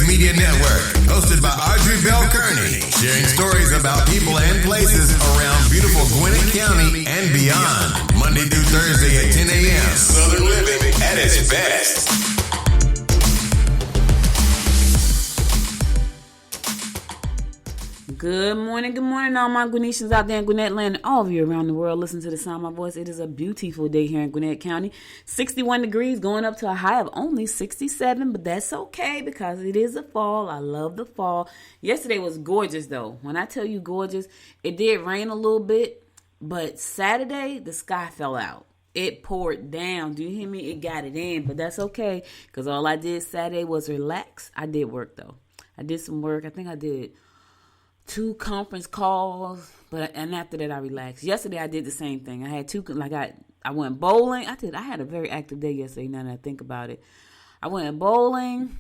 Media Network, hosted by Audrey Bell Kearney, sharing stories about people and places around beautiful Gwinnett County and beyond. Monday through Thursday at 10 a.m. Southern living at its best. Good morning, all my Gwinnetians out there in Gwinnett land and all of you around the world. Listen to the sound of my voice. It is a beautiful day here in Gwinnett County. 61 degrees, going up to a high of only 67, but that's okay because it is a fall. I love the fall. Yesterday was gorgeous, though. When I tell you gorgeous, it did rain a little bit, but Saturday, the sky fell out. It poured down. Do you hear me? It got it in, but that's okay because all I did Saturday was relax. I did work, though. I did some work. I think I did 2 conference calls, and after that I relaxed. Yesterday I did the same thing. I had 2, I went bowling. I had a very active day yesterday now that I think about it. I went bowling,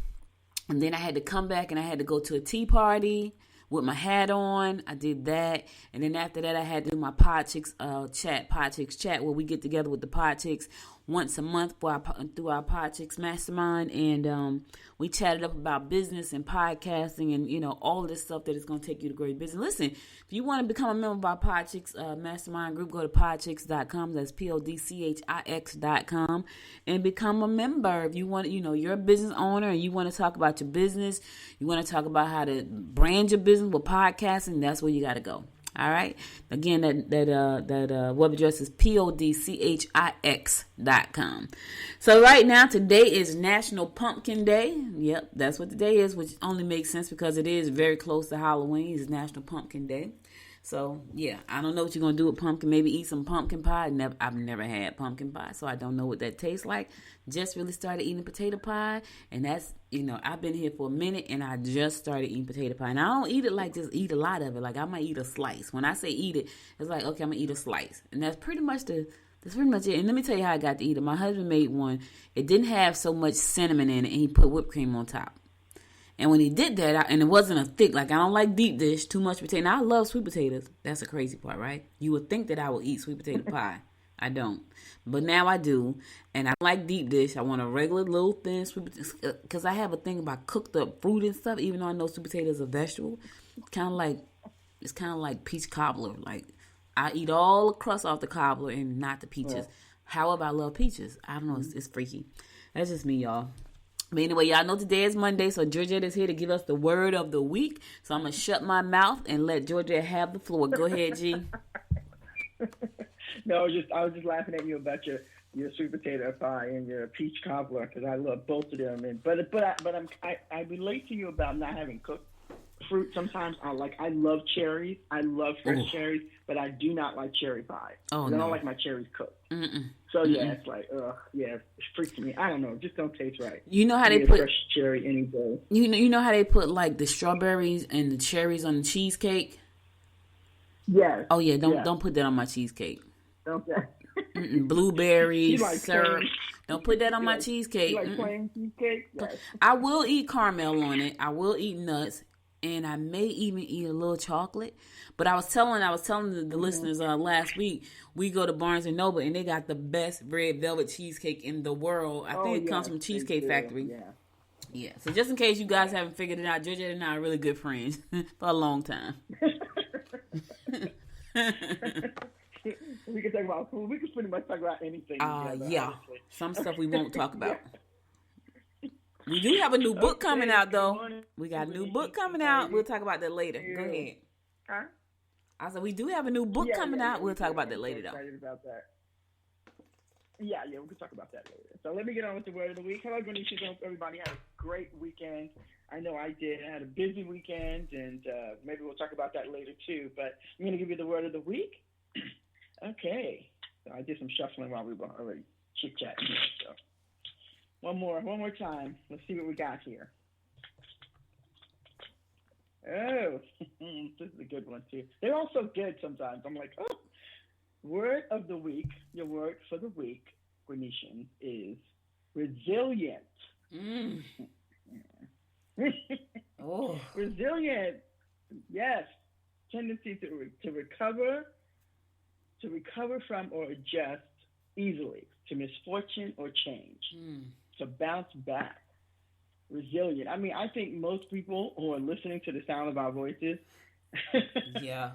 and then I had to come back and I had to go to a tea party with my hat on. I did that, and then after that I had to do my Pod Chicks chat, where we get together with the Pod Chicks once a month through our Pod Chicks Mastermind, and we chatted up about business and podcasting and, all of this stuff that is going to take you to great business. Listen, if you want to become a member of our Pod Chicks Mastermind group, go to podchicks.com. That's podchix.com and become a member. If you want, you're a business owner and you want to talk about your business, you want to talk about how to brand your business with podcasting, that's where you got to go. All right. Again, that web address is podchix.com. So right now, today is National Pumpkin Day. Yep, that's what today is, which only makes sense because it is very close to Halloween. It's National Pumpkin Day. So, yeah, I don't know what you're going to do with pumpkin. Maybe eat some pumpkin pie. I've never had pumpkin pie, so I don't know what that tastes like. Just really started eating potato pie, and that's, I've been here for a minute, and I just started eating potato pie. And I don't eat it like just eat a lot of it. Like, I might eat a slice. When I say eat it, it's like, okay, I'm going to eat a slice. And that's pretty much it. And let me tell you how I got to eat it. My husband made one. It didn't have so much cinnamon in it, and he put whipped cream on top. And when he did that, and it wasn't a thick, I don't like deep dish, too much potato. Now, I love sweet potatoes. That's the crazy part, right? You would think that I would eat sweet potato pie. I don't. But now I do. And I like deep dish. I want a regular little thin sweet potato. Because I have a thing about cooked up fruit and stuff, even though I know sweet potato is a vegetable. It's kind of like peach cobbler. Like, I eat all the crust off the cobbler and not the peaches. Yeah. However, I love peaches. I don't know. It's freaky. That's just me, y'all. But anyway, y'all know today is Monday, so Georgette is here to give us the word of the week. So I'm going to shut my mouth and let Georgette have the floor. Go ahead, G. No, I was just laughing at you about your sweet potato pie and your peach cobbler because I love both of them. But I relate to you about not having cooked fruit. Sometimes I love cherries. I love fresh cherries, but I do not like cherry pie. Oh, no. I don't like my cherries cooked. Mm-mm. So yeah, it's like, it freaks me. I don't know, it just don't taste right. You know how they put fresh cherry any day. You know how they put like the strawberries and the cherries on the cheesecake? Yes. Oh yeah, don't put that on my cheesecake. Okay. Blueberries, syrup. Don't put that on my cheesecake. You like plain cheesecake? Yes. I will eat caramel on it. I will eat nuts. And I may even eat a little chocolate. But I was telling the listeners last week, we go to Barnes & Noble, and they got the best red velvet cheesecake in the world. I think it comes from Cheesecake Factory. Yeah. So just in case you guys haven't figured it out, Georgette and I are really good friends for a long time. We can talk about food. We can pretty much talk about anything. Yeah. Some stuff we won't talk about. We do have a new book coming out, though. We got a new book coming out. We'll talk about that later. Go ahead. Huh? I said we do have a new book coming out. We'll talk about that later, though. Excited about that. Yeah, we can talk about that later. So let me get on with the word of the week. Hello, Gwinnett. Hope everybody had a great weekend. I know I did. I had a busy weekend, and maybe we'll talk about that later, too. But I'm going to give you the word of the week. Okay. So I did some shuffling while we were already chit-chatting here, so. One more time. Let's see what we got here. Oh, this is a good one, too. They're all so good sometimes. I'm like, oh. Word of the week, your word for the week, Gwinnetian, is resilient. Oh. Resilient. Yes. Tendency to recover from or adjust easily to misfortune or change. To bounce back. resilient. I mean, I think most people who are listening to the sound of our voices Yeah.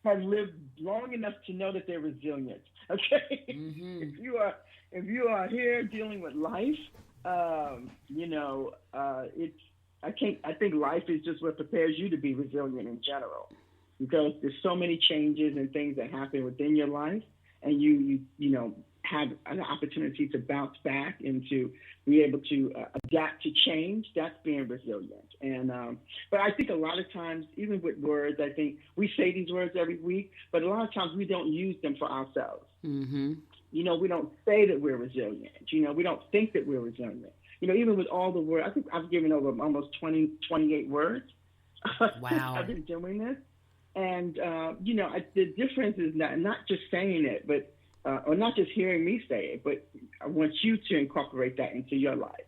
have lived long enough to know that they're resilient. Okay, Mm-hmm. if you are here dealing with life, it's I think life is just what prepares you to be resilient in general, because there's so many changes and things that happen within your life, and you have an opportunity to bounce back and to be able to adapt to change. That's being resilient. And but I think a lot of times, even with words, I think we say these words every week, but a lot of times we don't use them for ourselves. Mm-hmm. We don't say that we're resilient. We don't think that we're resilient. Even with all the words, I think I've given over almost 28 words. Wow. I've been doing this. And, the difference is not just saying it, but or not just hearing me say it, but I want you to incorporate that into your life.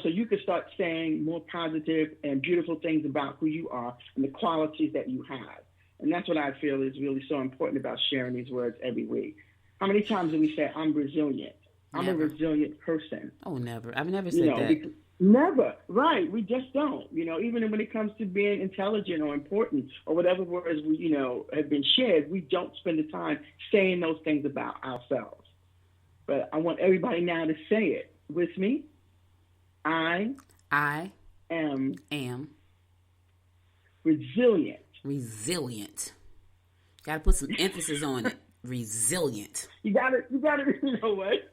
So you can start saying more positive and beautiful things about who you are and the qualities that you have. And that's what I feel is really so important about sharing these words every week. How many times do we say, I'm resilient? I'm Never. a resilient person. Oh, never. I've never said that. Never. Right. We just don't. Even when it comes to being intelligent or important or whatever words we, have been shared, we don't spend the time saying those things about ourselves. But I want everybody now to say it with me. I am resilient. Resilient. Got to put some emphasis on it. Resilient. You got to, you know what?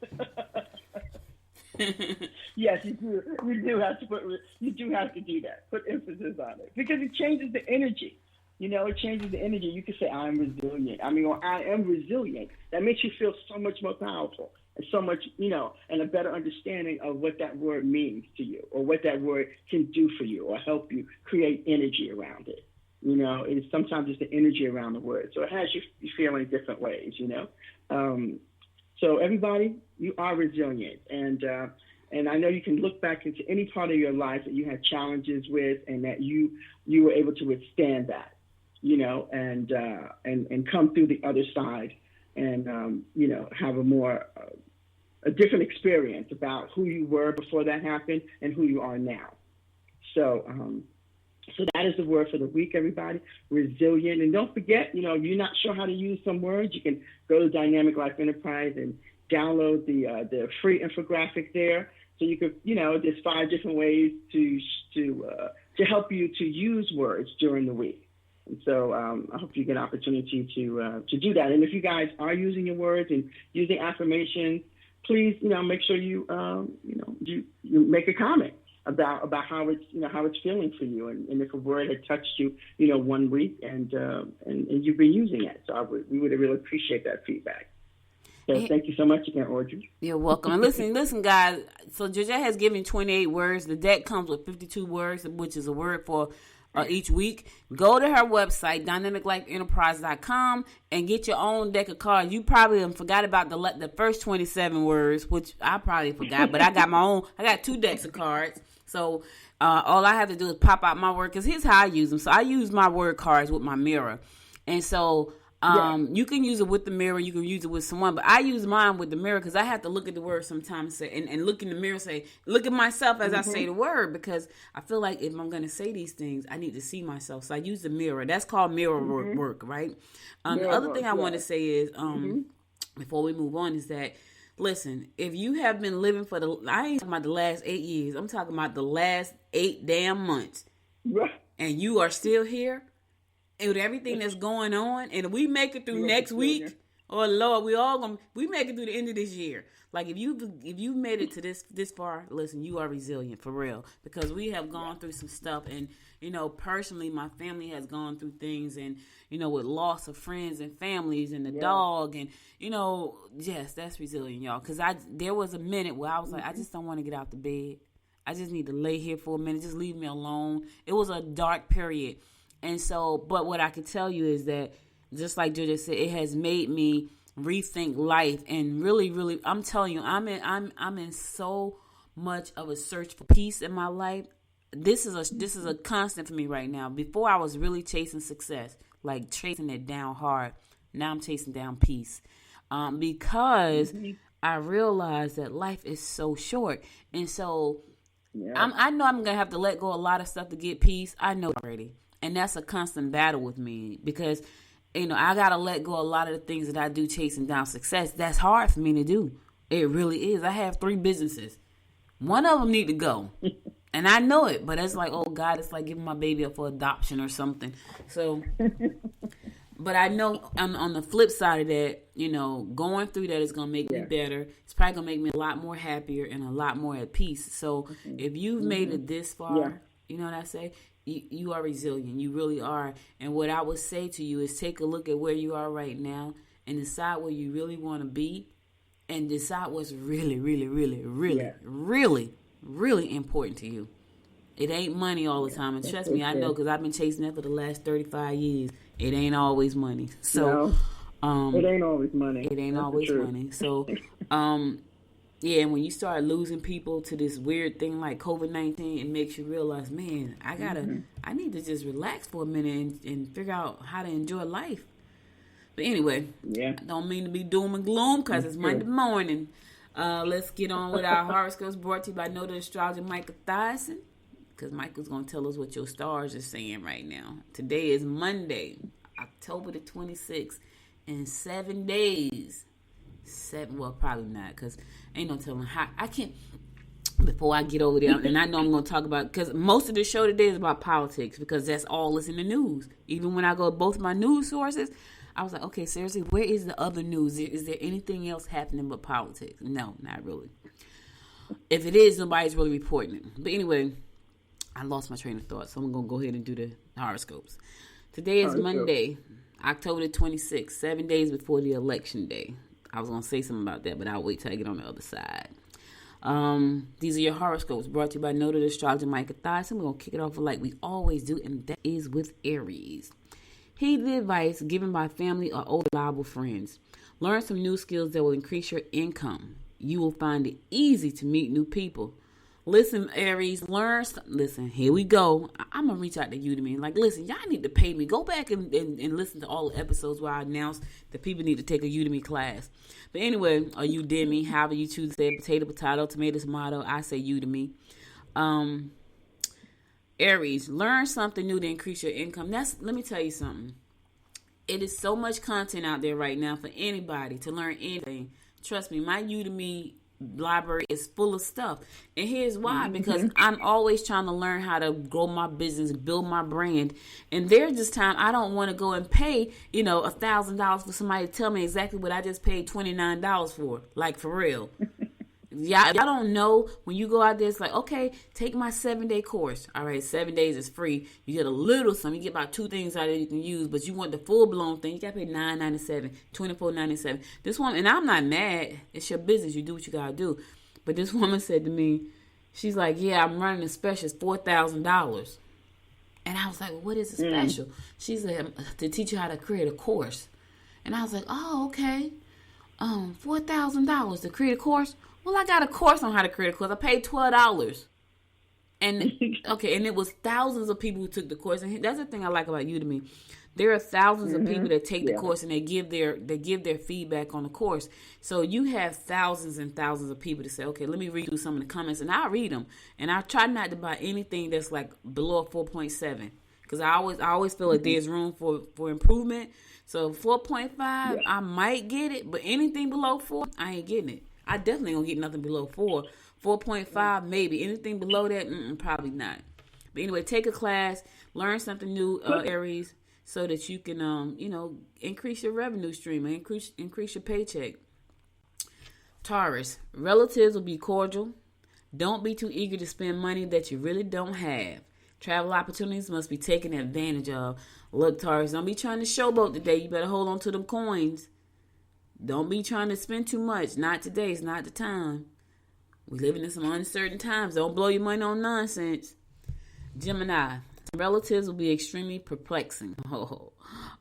Yes, you do. You do have to do that. Put emphasis on it because it changes the energy. It changes the energy. You can say, I'm resilient. Or I am resilient. That makes you feel so much more powerful and so much, and a better understanding of what that word means to you or what that word can do for you or help you create energy around it. Sometimes it's the energy around the word. So it has you feeling different ways, So everybody, you are resilient. And I know you can look back into any part of your life that you had challenges with and that you were able to withstand that, and come through the other side and, have a different experience about who you were before that happened and who you are now. So that is the word for the week, everybody. Resilient. And don't forget, if you're not sure how to use some words, you can go to Dynamic Life Enterprise and download the free infographic there. So you could, there's 5 different ways to help you to use words during the week. And so I hope you get an opportunity to do that. And if you guys are using your words and using affirmations, please, make sure you make a comment about how it's feeling for you, and if a word had touched you, 1 week and you've been using it. So we would really appreciate that feedback. So thank you so much again, Audrey. You're welcome. And listen, guys. So Georgette has given 28 words. The deck comes with 52 words, which is a word for each week. Go to her website, dynamiclifeenterprise.com, and get your own deck of cards. You probably forgot about the first 27 words, which I probably forgot, but I got my own. I got 2 decks of cards. So all I have to do is pop out my word, because here's how I use them. So I use my word cards with my mirror. And so you can use it with the mirror, you can use it with someone, but I use mine with the mirror because I have to look at the word sometimes and look in the mirror and say, look at myself as I say the word, because I feel like if I'm going to say these things, I need to see myself. So I use the mirror. That's called mirror work, right? The other thing I want to say is, before we move on, is that, listen, if you have been living I ain't talking about the last 8 years, I'm talking about the last 8 damn months, and you are still here, and with everything that's going on, and we make it through next week, oh Lord, we make it through the end of this year. Like if you made it to this far, listen, you are resilient for real, because we have gone through some stuff, and personally, my family has gone through things, and with loss of friends and families and the dog, and yes, that's resilient, y'all. Because there was a minute where I was like, I just don't want to get out the bed. I just need to lay here for a minute. Just leave me alone. It was a dark period. And so, but what I can tell you is that, just like Georgia said, it has made me rethink life, and really, really, I'm telling you, I'm in so much of a search for peace in my life. This is a constant for me right now. Before, I was really chasing success, like chasing it down hard. Now I'm chasing down peace, because I realized that life is so short, and so Yeah. I know I'm gonna have to let go a lot of stuff to get peace. I know already, and that's a constant battle with me because I gotta let go a lot of the things that I do chasing down success. That's hard for me to do. It really is. I have 3 businesses. One of them need to go, and I know it. But it's like, oh God, it's like giving my baby up for adoption or something. So. But I know on the flip side of that, going through that is going to make me better. It's probably going to make me a lot more happier and a lot more at peace. So if you've made it this far, you know what I say? You are resilient. You really are. And what I would say to you is take a look at where you are right now and decide where you really want to be and decide what's really, really, really, really, really, really important to you. It ain't money all the time. And trust me, I know because I've been chasing that for the last 35 years. It ain't always money. So, it ain't always money. It ain't always money. So, when you start losing people to this weird thing like COVID-19, it makes you realize, man, I need to just relax for a minute and figure out how to enjoy life. But anyway, I don't mean to be doom and gloom because it's Monday morning. Let's get on with our horoscopes brought to you by Noted Astrologer Micah Thyssen. Because Michael's going to tell us what your stars are saying right now. Today is Monday, October the 26th. In 7 days. Probably not. Because ain't no telling how. I can't. Before I get over there. And I know I'm going to talk about. Because most of the show today is about politics. Because that's all that's in the news. Even when I go to both my news sources. I was like, okay, seriously, where is the other news? Is there anything else happening but politics? No, not really. If it is, nobody's really reporting it. But anyway. I lost my train of thought, so I'm going to go ahead and do the horoscopes. Today is Monday, October the 26th, 7 days before the election day. I was going to say something about that, but I'll wait till I get on the other side. These are your horoscopes brought to you by Noted Astrologer Micah Thyssen. We're going to kick it off like we always do, and that is with Aries. Heed the advice given by family or older reliable friends. Learn some new skills that will increase your income. You will find it easy to meet new people. Listen, Aries, listen, here we go. I'm going to reach out to Udemy. Like, listen, y'all need to pay me. Go back and listen to all the episodes where I announced that people need to take a Udemy class. But anyway, or Udemy, however you choose to say it, potato, tomato, tomato, I say Udemy. Aries, learn something new to increase your income. Let me tell you something. It is so much content out there right now for anybody to learn anything. Trust me, my Udemy library is full of stuff, and here's why: because I'm always trying to learn how to grow my business, build my brand, and there's this time I don't want to go and pay $1,000 for somebody to tell me exactly what I just paid $29 for, like for real. Y'all don't know when you go out there. It's like, okay, take my 7-day course. All right, 7 days is free. You get a little something. You get about 2 things out of it you can use, but you want the full blown thing. You got to pay $9.97, $24.97. This woman, and I'm not mad. It's your business. You do what you got to do. But this woman said to me, she's like, yeah, I'm running a special. It's $4,000. And I was like, well, what is a special? She said, to teach you how to create a course. And I was like, oh, okay. $4,000 to create a course. Well, I got a course on how to create a course. I paid $12. And okay, and it was thousands of people who took the course. And that's the thing I like about Udemy. There are thousands of people that take the course and they give their feedback on the course. So you have thousands and thousands of people to say, okay, let me read through some of the comments, and I'll read them. And I try not to buy anything that's like below 4.7, because I always feel like there's room for improvement. So 4.5, I might get it, but anything below 4, I ain't getting it. I definitely don't get nothing below 4. 4.5, maybe. Anything below that, probably not. But anyway, take a class, learn something new, Aries, so that you can, increase your revenue stream and increase your paycheck. Taurus, relatives will be cordial. Don't be too eager to spend money that you really don't have. Travel opportunities must be taken advantage of. Look, Taurus, don't be trying to showboat today. You better hold on to them coins. Don't be trying to spend too much. Not today. It's not the time. We're living in some uncertain times. Don't blow your money on nonsense. Gemini, relatives will be extremely perplexing.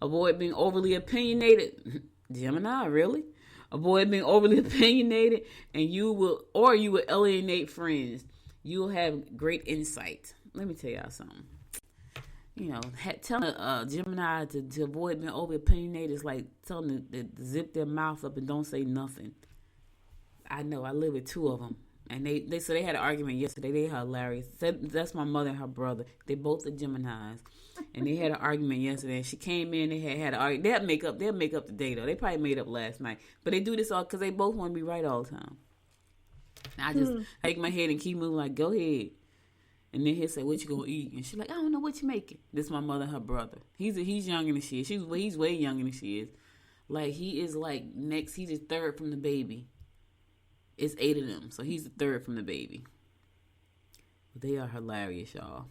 Avoid being overly opinionated. Gemini, really? Avoid being overly opinionated, and you will alienate friends. You will have great insight. Let me tell y'all something. Telling Gemini to avoid being over opinionated is like telling them to zip their mouth up and don't say nothing. I know, I live with 2 of them. And they had an argument yesterday. They hilarious. That's my mother and her brother. They both are Geminis. And they had an argument yesterday. And she came in. They had an argument. They'll make up today though. They probably made up last night. But they do this all because they both want to be right all the time. And I just shake my head and keep moving like, go ahead. And then he'll say, what you gonna eat? And she's like, I don't know what you making. This is my mother and her brother. He's younger than she is. He's way younger than she is. Like he is like next. He's the third from the baby. It's 8 of them, so he's the third from the baby. But they are hilarious, y'all.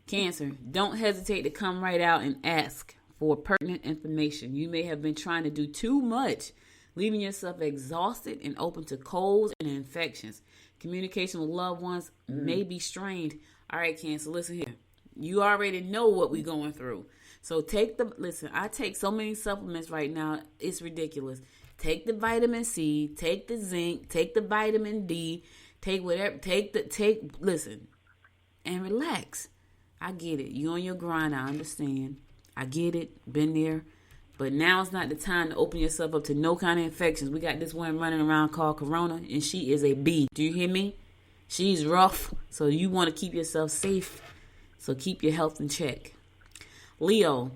Cancer, don't hesitate to come right out and ask for pertinent information. You may have been trying to do too much, leaving yourself exhausted and open to colds and infections. Communication with loved ones may be strained. All right, Cancer, listen here. You already know what we're going through. So I take so many supplements right now, it's ridiculous. Take the vitamin C, take the zinc, take the vitamin D, listen, and relax. I get it. You on your grind, I understand. I get it, been there. But now it's not the time to open yourself up to no kind of infections. We got this one running around called Corona, and she is a bee. Do you hear me? She's rough, so you want to keep yourself safe. So keep your health in check. Leo,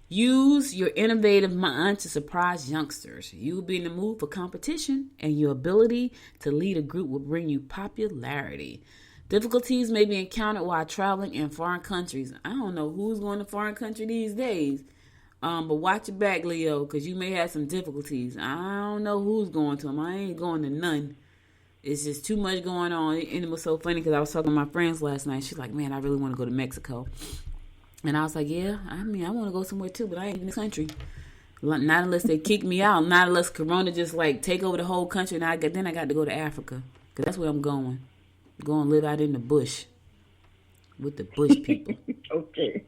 use your innovative mind to surprise youngsters. You will be in the mood for competition, and your ability to lead a group will bring you popularity. Difficulties may be encountered while traveling in foreign countries. I don't know who's going to foreign country these days, but watch your back, Leo, because you may have some difficulties. I don't know who's going to them. I ain't going to none. It's just too much going on. And it was so funny because I was talking to my friends last night. She's like, man, I really want to go to Mexico. And I was like, yeah, I want to go somewhere too, but I ain't in this country. Not unless they kick me out. Not unless Corona just like take over the whole country. And then I got to go to Africa. Because that's where I'm going. Go and live out in the bush. With the bush people. Okay.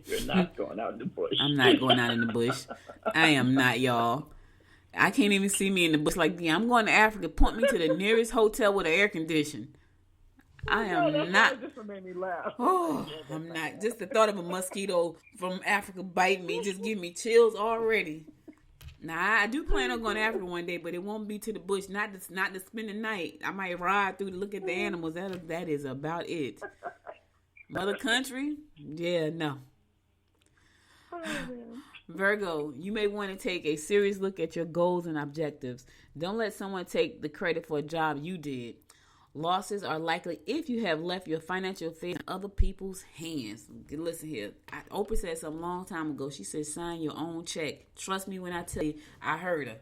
You're not going out in the bush. I'm not going out in the bush. I am not, y'all. I can't even see me in the bush like, yeah, I'm going to Africa. Point me to the nearest hotel with an air condition. I am not. This one made me laugh. Oh, I'm not. Just the thought of a mosquito from Africa biting me just give me chills already. Now, I do plan on going to Africa one day, but it won't be to the bush. Not to spend the night. I might ride through to look at the animals. That is about it. Mother country? Yeah, no. Virgo, you may want to take a serious look at your goals and objectives. Don't let someone take the credit for a job you did. Losses are likely if you have left your financial affairs in other people's hands. Listen here. Oprah said something a long time ago. She said, sign your own check. Trust me when I tell you, I heard her.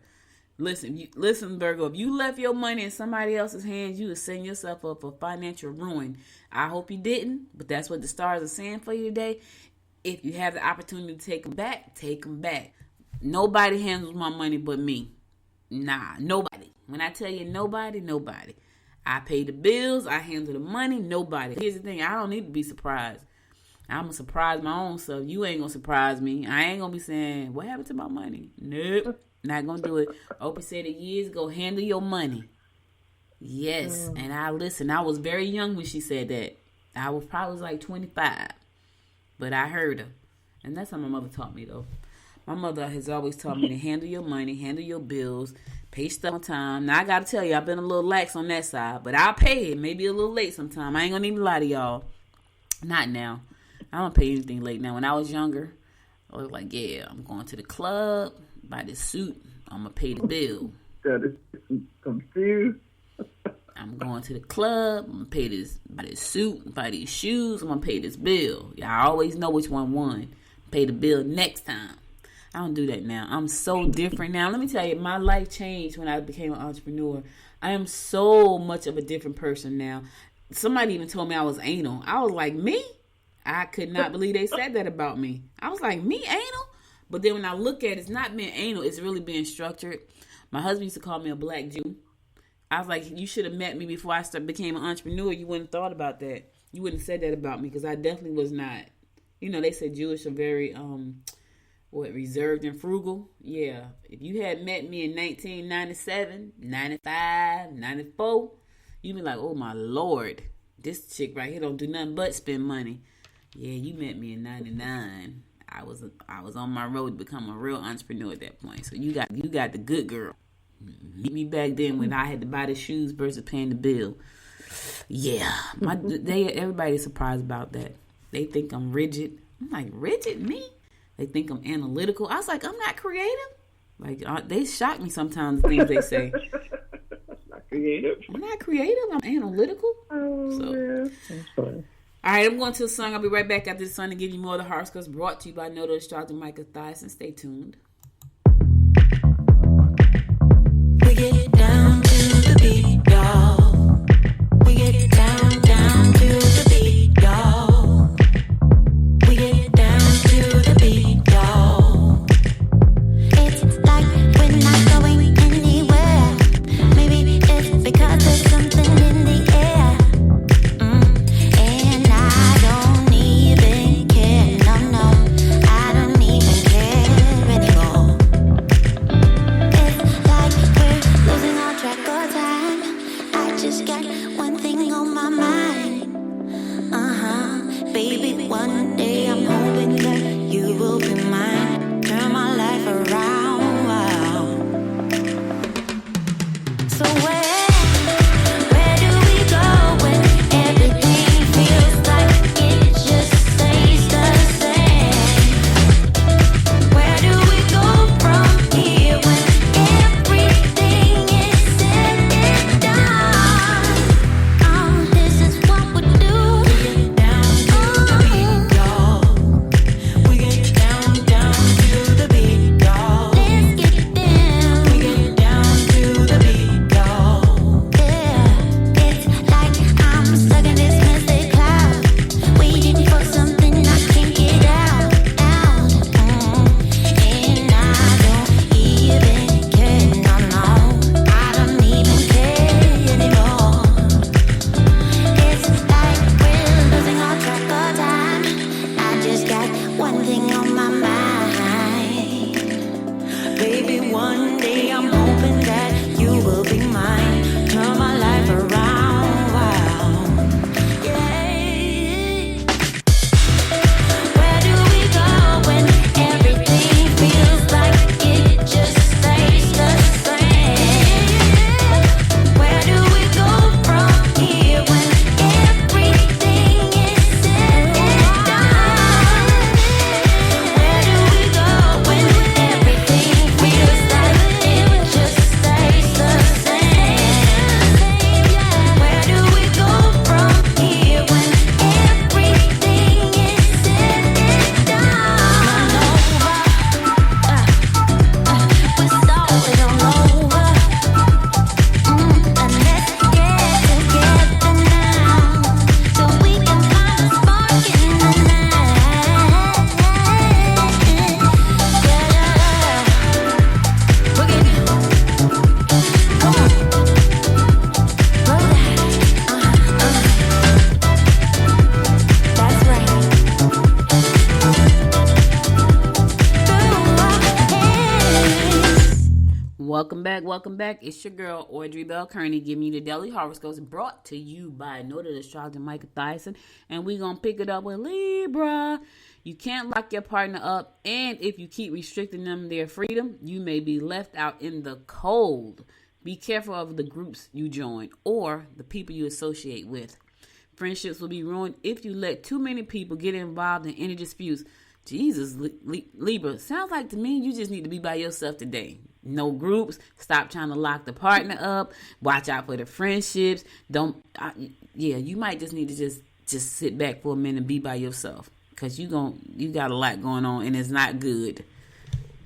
Listen, Virgo, if you left your money in somebody else's hands, you would setting yourself up for financial ruin. I hope you didn't, but that's what the stars are saying for you today. If you have the opportunity to take them back, take them back. Nobody handles my money but me. Nah, nobody. When I tell you nobody. I pay the bills. I handle the money. Nobody. Here's the thing. I don't need to be surprised. I'm going to surprise my own self. You ain't going to surprise me. I ain't going to be saying, what happened to my money? Nope. Not going to do it. Oprah said it years ago, handle your money. Yes. And I listened. I was very young when she said that. I was probably like 25. But I heard her. And that's how my mother taught me, though. My mother has always taught me to handle your money, handle your bills, pay stuff on time. Now, I got to tell you, I've been a little lax on that side, but I'll pay it. Maybe a little late sometime. I ain't going to even lie to y'all. Not now. I don't pay anything late now. When I was younger, I was like, yeah, I'm going to the club, buy this suit. I'm going to pay the bill. That is confused. I'm going to the club. I'm going to buy this suit, buy these shoes. I'm going to pay this bill. Y'all always know which one won. Pay the bill next time. I don't do that now. I'm so different now. Let me tell you, my life changed when I became an entrepreneur. I am so much of a different person now. Somebody even told me I was anal. I was like, me? I could not believe they said that about me. I was like, me anal? But then when I look at it, it's not being anal. It's really being structured. My husband used to call me a black Jew. I was like, you should have met me before I became an entrepreneur. You wouldn't have thought about that. You wouldn't have said that about me because I definitely was not. You know, they said Jewish are very, reserved and frugal. Yeah. If you had met me in 1997, 95, 94, you'd be like, oh my Lord, this chick right here don't do nothing but spend money. Yeah, you met me in 99. I was on my road to become a real entrepreneur at that point. So you got the good girl. Meet me back then when I had to buy the shoes versus paying the bill. Yeah, everybody's surprised about that. They think I'm rigid. I'm like, rigid? Me? They think I'm analytical. I was like, I'm not creative. Like, they shock me sometimes, the things they say. Not creative. I'm not creative. I'm analytical. Oh, so. Yeah. That's funny. All right, I'm going to a song. I'll be right back after the song to give you more of the horoscopes brought to you by Noto Astrologer Micah Thyssen. Stay tuned. We get down to the beat, y'all. We get down to the beat, y'all. We get down to the beat, y'all. It's like we're not going anywhere. Maybe it's because there's something in the air. And I don't even care. No, I don't even care anymore. It's like we're losing all track of time. I just got one thing on my mind. Baby, one day I'm hoping that you will be mine. Turn my life around. So where do we go when everything feels like it just stays the same? Where do we go from here when everything is said and done? This is what we do. We get down to the beat, y'all. Let's get down. We get down to the beat, y'all. Yeah, it's like I'm stuck in this mystic cloud, waiting for something I can't get out. And I don't even care. No, I don't even care anymore. It's like we're losing all track of time. I just got one thing on my mind. Baby, one day I'm hoping that you will be mine. Turn my life around. Yeah. Where do we go when everything feels like it just stays the same? Where do we go from here when everything is said and done? Where do we go when everything feels like it just stays the same? Where do we go from here when everything is said and done? We're started all over. And let's get together now, so we can find a spark in the night. Boogie, come on, roll that. That's right. Welcome back. It's your girl, Audrey Bell Kearney, giving you the daily horoscopes brought to you by Noted Astrologer Micah Thyssen. And we're going to pick it up with Libra. You can't lock your partner up, and if you keep restricting them their freedom, you may be left out in the cold. Be careful of the groups you join or the people you associate with. Friendships will be ruined if you let too many people get involved in any disputes. Jesus, Libra, sounds like to me you just need to be by yourself today. No groups. Stop trying to lock the partner up. Watch out for the friendships. You might just need to just sit back for a minute and be by yourself, because you got a lot going on and it's not good.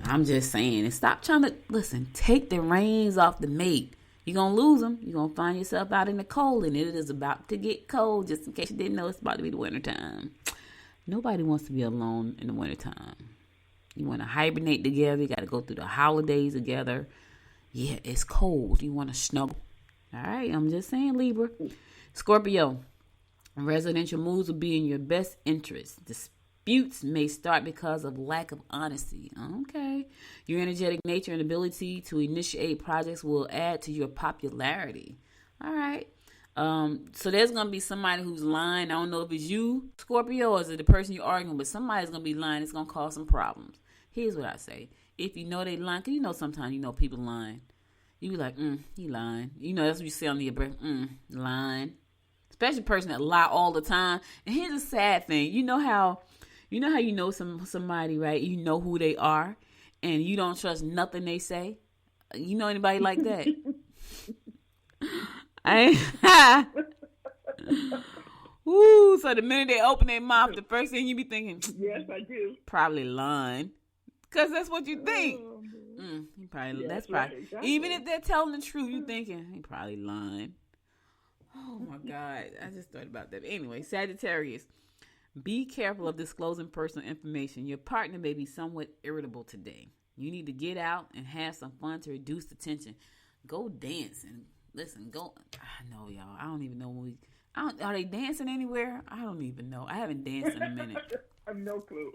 I'm just saying. And stop trying to take the reins off the mate. You're going to lose them. You're going to find yourself out in the cold, and it is about to get cold. Just in case you didn't know, it's about to be the wintertime. Nobody wants to be alone in the wintertime. You want to hibernate together. You got to go through the holidays together. Yeah, it's cold. You want to snuggle. All right, I'm just saying, Libra. Scorpio, residential moves will be in your best interest. Disputes may start because of lack of honesty. Okay. Your energetic nature and ability to initiate projects will add to your popularity. All right. So there's going to be somebody who's lying. I don't know if it's you, Scorpio, or is it the person you're arguing with. Somebody's going to be lying. It's going to cause some problems. Here's what I say. If you know they lying, because sometimes people lying. You be like, he lying. You know, that's what you say on your breath. Lying. Especially a person that lie all the time. And here's the sad thing. You know how you know somebody, right? You know who they are, and you don't trust nothing they say. You know anybody like that? Ooh, so the minute they open their mouth, the first thing you be thinking, Yes, I do. probably lying. Because that's what you think. He probably, Yeah, that's right, probably, exactly. even if they're telling the truth, you thinking, he probably lying. Oh my God. I just thought about that. Anyway, Sagittarius. Be careful of disclosing personal information. Your partner may be somewhat irritable today. You need to get out and have some fun to reduce the tension. Go dance and listen. Go. I know, y'all. I don't even know when are they dancing anywhere? I don't even know. I haven't danced in a minute. I have no clue.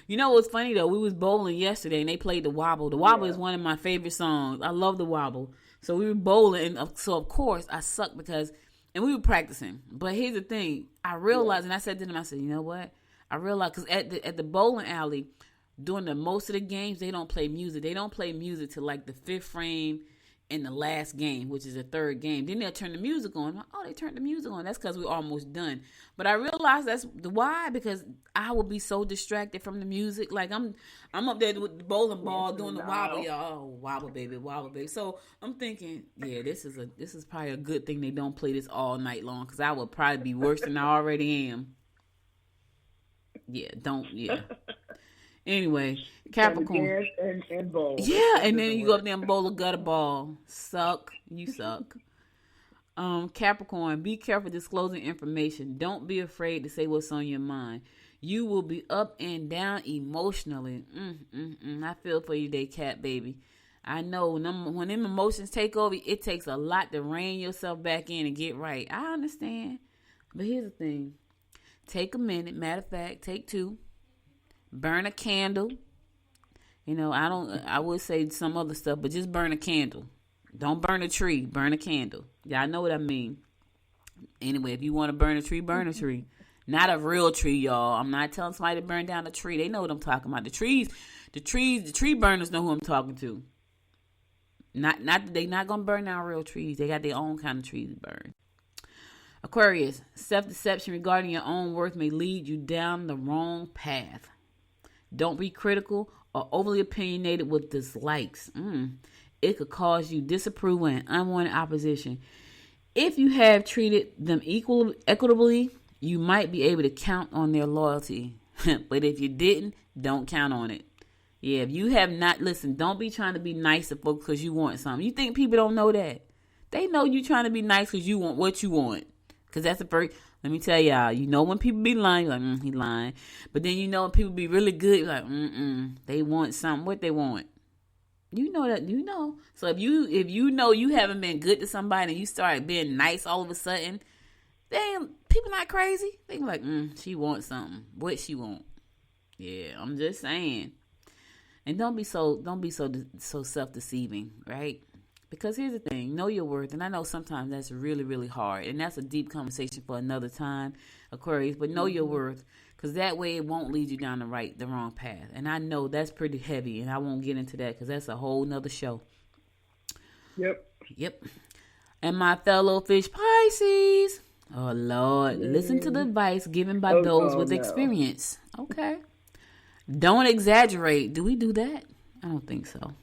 You know what's funny though? We was bowling yesterday and they played the Wobble. The Wobble is one of my favorite songs. I love the Wobble. So we were bowling, and so of course I suck and we were practicing. But here's the thing: I realized, and I said to them, I said, you know what? I realized because at the bowling alley, during most of the games, they don't play music. They don't play music till like the fifth frame in the last game, which is the third game. Then they'll turn the music on. I'm like, oh, they turned the music on. That's because we're almost done. But I realized that's why, because I would be so distracted from the music. Like I'm up there with the bowling ball doing the wobble, y'all. Oh, wobble baby, wobble baby. So I'm thinking, yeah, this is probably a good thing they don't play this all night long, because I would probably be worse than I already am. Yeah. Anyway, Capricorn. Dance and bowl. Yeah, and then you go up there and bowl a gutter ball. You suck. Capricorn, be careful disclosing information. Don't be afraid to say what's on your mind. You will be up and down emotionally. I feel for you today, Cap baby. I know when them emotions take over, it takes a lot to rein yourself back in and get right. I understand. But here's the thing. Take a minute. Matter of fact, take 2. Burn a candle. You know, I would say some other stuff, but just burn a candle. Don't burn a tree. Burn a candle. Y'all know what I mean. Anyway, if you want to burn a tree, burn a tree. Not a real tree, y'all. I'm not telling somebody to burn down a tree. They know what I'm talking about. The tree burners know who I'm talking to. They not gonna burn down real trees. They got their own kind of trees to burn. Aquarius, self-deception regarding your own worth may lead you down the wrong path. Don't be critical or overly opinionated with dislikes. It could cause you disapproval and unwanted opposition. If you have treated them equitably, you might be able to count on their loyalty. But if you didn't, don't count on it. Yeah, if you have not, listen, don't be trying to be nice to folks because you want something. You think people don't know that? They know you trying to be nice because you want what you want. Because that's the first, let me tell y'all, you know when people be lying, you're like, he lying. But then you know when people be really good, you're like, they want something. What they want? You know that, you know. So if you know you haven't been good to somebody and you start being nice all of a sudden, people not crazy. They be like, she wants something. What she want? Yeah, I'm just saying. And don't be so self-deceiving, right? Because here's the thing, know your worth. And I know sometimes that's really, really hard. And that's a deep conversation for another time, Aquarius. But know your worth. Because that way it won't lead you down the wrong path. And I know that's pretty heavy. And I won't get into that because that's a whole nother show. Yep. And my fellow fish Pisces. Oh, Lord. Listen to the advice given by those with experience. Okay. Don't exaggerate. Do we do that? I don't think so.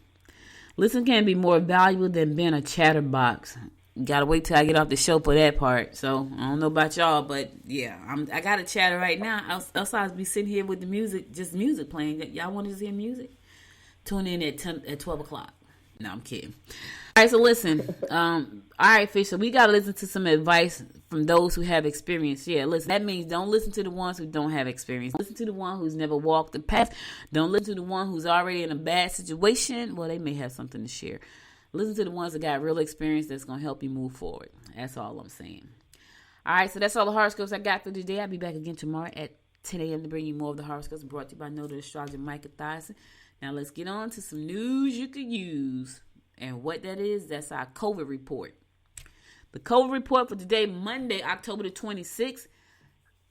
Listen can be more valuable than being a chatterbox. Gotta wait till I get off the show for that part. So I don't know about y'all, but yeah, I got a chatter right now. Else I'll be sitting here with the music, just music playing. Y'all want to hear music? Tune in at 12 o'clock. No, I'm kidding. All right, so listen. All right, fish. So we gotta listen to some advice from those who have experience. Yeah, listen. That means don't listen to the ones who don't have experience. Listen to the one who's never walked the path. Don't listen to the one who's already in a bad situation. Well, they may have something to share. Listen to the ones that got real experience that's gonna help you move forward. That's all I'm saying. All right, so that's all the horoscopes I got for today. I'll be back again tomorrow at 10 a.m. to bring you more of the horoscopes brought to you by Noted Astrologer Micah Thyssen. Now let's get on to some news you could use. And what that is, that's our COVID report. The COVID report for today, Monday, October the 26th,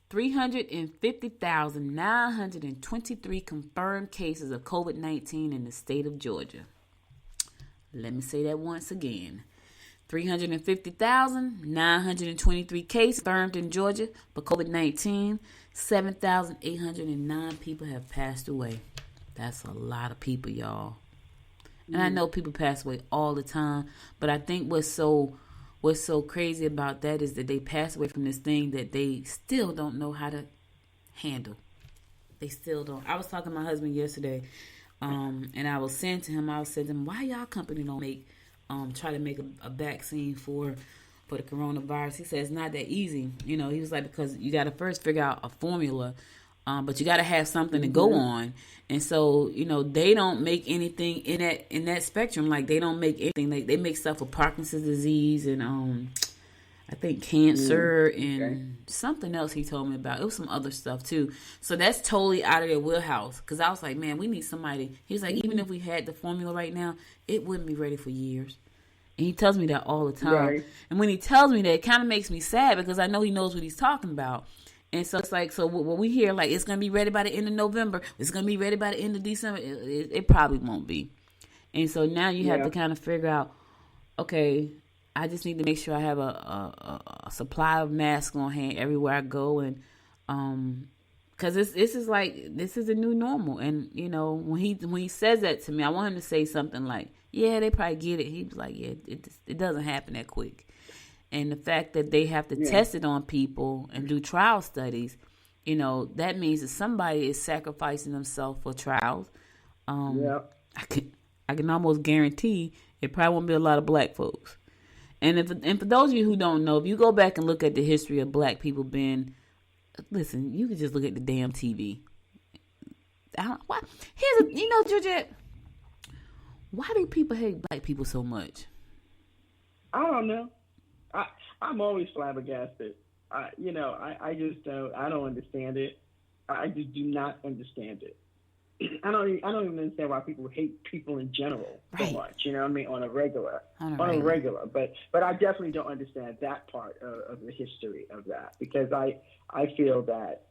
350,923 confirmed cases of COVID-19 in the state of Georgia. Let me say that once again. 350,923 cases confirmed in Georgia for COVID-19. 7,809 people have passed away. That's a lot of people, y'all. And I know people pass away all the time, but I think what's so crazy about that is that they pass away from this thing that they still don't know how to handle. They still don't. I was talking to my husband yesterday, and I was saying to him, why y'all company don't try to make a vaccine for the coronavirus? He said it's not that easy. He was like, because you got to first figure out a formula, but you got to have something to go on. And so, they don't make anything in that spectrum. Like, they don't make anything. They make stuff for Parkinson's disease and I think cancer and something else he told me about. It was some other stuff too. So that's totally out of their wheelhouse. Because I was like, man, we need somebody. He's like, even if we had the formula right now, it wouldn't be ready for years. And he tells me that all the time. Right. And when he tells me that, it kind of makes me sad because I know he knows what he's talking about. And so it's like, so when we hear like it's going to be ready by the end of November, it's going to be ready by the end of December, it probably won't be. And so now you have to kind of figure out, okay, I just need to make sure I have a supply of masks on hand everywhere I go. And because this is a new normal. And, when he says that to me, I want him to say something like, yeah, they probably get it. He was like, yeah, it doesn't happen that quick. And the fact that they have to test it on people and do trial studies, that means that somebody is sacrificing themselves for trials. I can almost guarantee it probably won't be a lot of black folks. And for those of you who don't know, if you go back and look at the history of black people listen, you can just look at the damn TV. Georgette, why do people hate black people so much? I don't know. I'm always flabbergasted. I just don't. I don't understand it. I just do not understand it. I don't even understand why people hate people in general so much. You know what I mean? On a regular. But I definitely don't understand that part of the history of that, because I feel that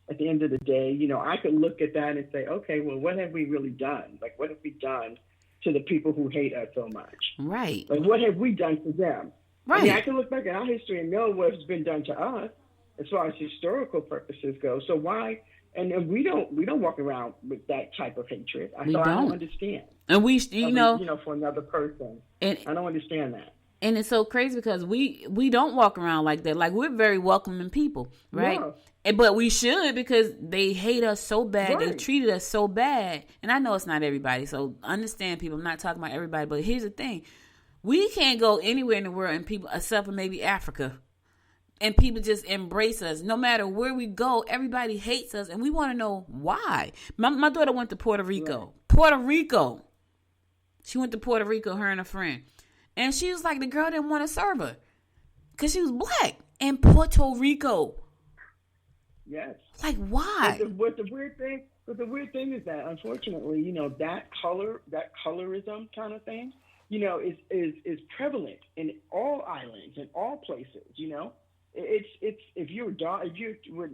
at the end of the day, I could look at that and say, okay, well, what have we really done? Like, what have we done to the people who hate us so much? Right. Like, what have we done to them? Right. I mean, I can look back at our history and know what has been done to us as far as historical purposes go. So why? And we don't walk around with that type of hatred. I don't understand. And we, for another person, and I don't understand that. And it's so crazy because we don't walk around like that. Like, we're very welcoming people, right? Yeah. But we should, because they hate us so bad. Right. They treated us so bad. And I know it's not everybody, so understand, people. I'm not talking about everybody, but here's the thing. We can't go anywhere in the world and people, except for maybe Africa, and people just embrace us. No matter where we go, everybody hates us, and we want to know why. My daughter went to Puerto Rico. Right. Puerto Rico. She went to Puerto Rico, her and a friend. And she was like, the girl didn't want to serve her because she was black in Puerto Rico. Yes. Like, why? But the weird thing is that, unfortunately, that colorism kind of thing, is prevalent in all islands, in all places. It's if you're dark, if you were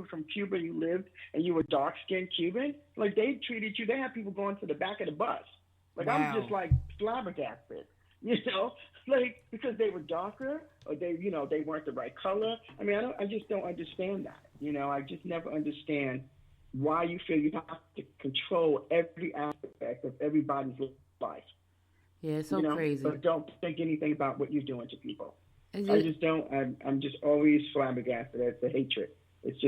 from Cuba, you lived and you were dark skinned Cuban, like, they treated you. They had people going to the back of the bus. Like, wow. I'm just like flabbergasted, like, because they were darker or they weren't the right color. I mean, I just don't understand that. I just never understand why you feel you have to control every aspect of everybody's life. Yeah, it's so crazy. But don't think anything about what you're doing to people. I just don't. I'm just always flabbergasted at the hatred. It's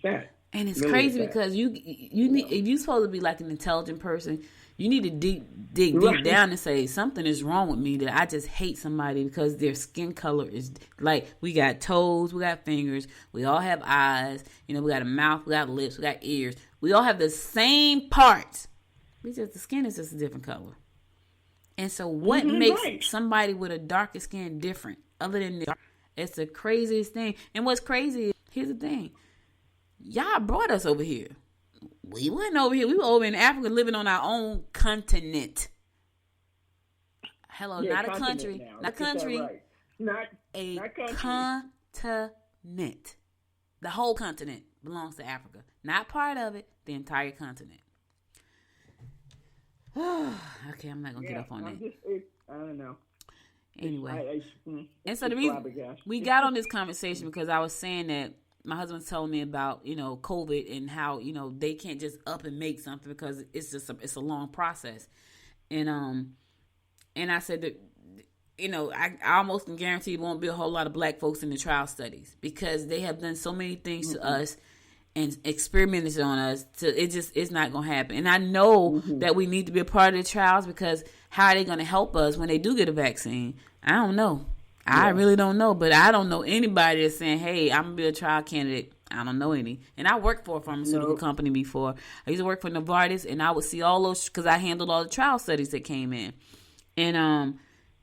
sad. And it's really crazy because you need, if you're supposed to be like an intelligent person, you need to dig deep down and say something is wrong with me, that I just hate somebody because their skin color is like, we got toes, we got fingers, we all have eyes, we got a mouth, we got lips, we got ears. We all have the same parts. The skin is just a different color. And so what makes somebody with a darker skin different other than this? It's the craziest thing. And what's crazy is, here's the thing. Y'all brought us over here. We weren't over here. We were over in Africa living on our own continent. Hello, not a country. Now. Not a country. Right. Not continent. The whole continent belongs to Africa. Not part of it, the entire continent. Okay, I'm not gonna get up on that. I don't know. Anyway, and so it's the reason flabbergasted. we got on this conversation because I was saying that my husband's telling me about COVID and how they can't just up and make something because it's a long process, and I said that I almost can guarantee it won't be a whole lot of black folks in the trial studies because they have done so many things to us and experimented on us. It's not gonna happen. And I know that we need to be a part of the trials because how are they gonna help us when they do get a vaccine? I don't know. I really don't know. But I don't know anybody that's saying, "Hey, I'm gonna be a trial candidate." I don't know any. And I worked for a pharmaceutical company before. I used to work for Novartis, and I would see all those because I handled all the trial studies that came in, and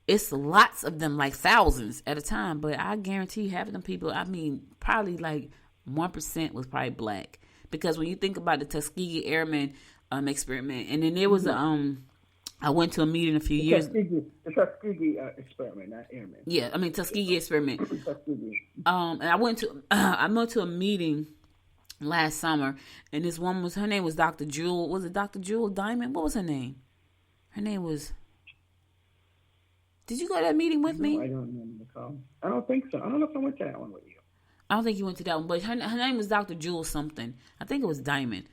it's lots of them, like thousands at a time. But I guarantee half of them people, I mean, probably like 1% was probably black. Because when you think about the Tuskegee Airmen experiment, and then there was I went to a meeting a few years. The Tuskegee experiment, not Airmen. Yeah, I mean Tuskegee experiment. Tuskegee. And I went to a meeting last summer, and this woman her name was Dr. Jewel. Was it Dr. Jewel Diamond? What was her name? Her name was. Did you go to that meeting with me? I don't remember the call. I don't think so. I don't know if I went to that one with you. I don't think you went to that one, but her name was Dr. Jewel something. I think it was Diamond.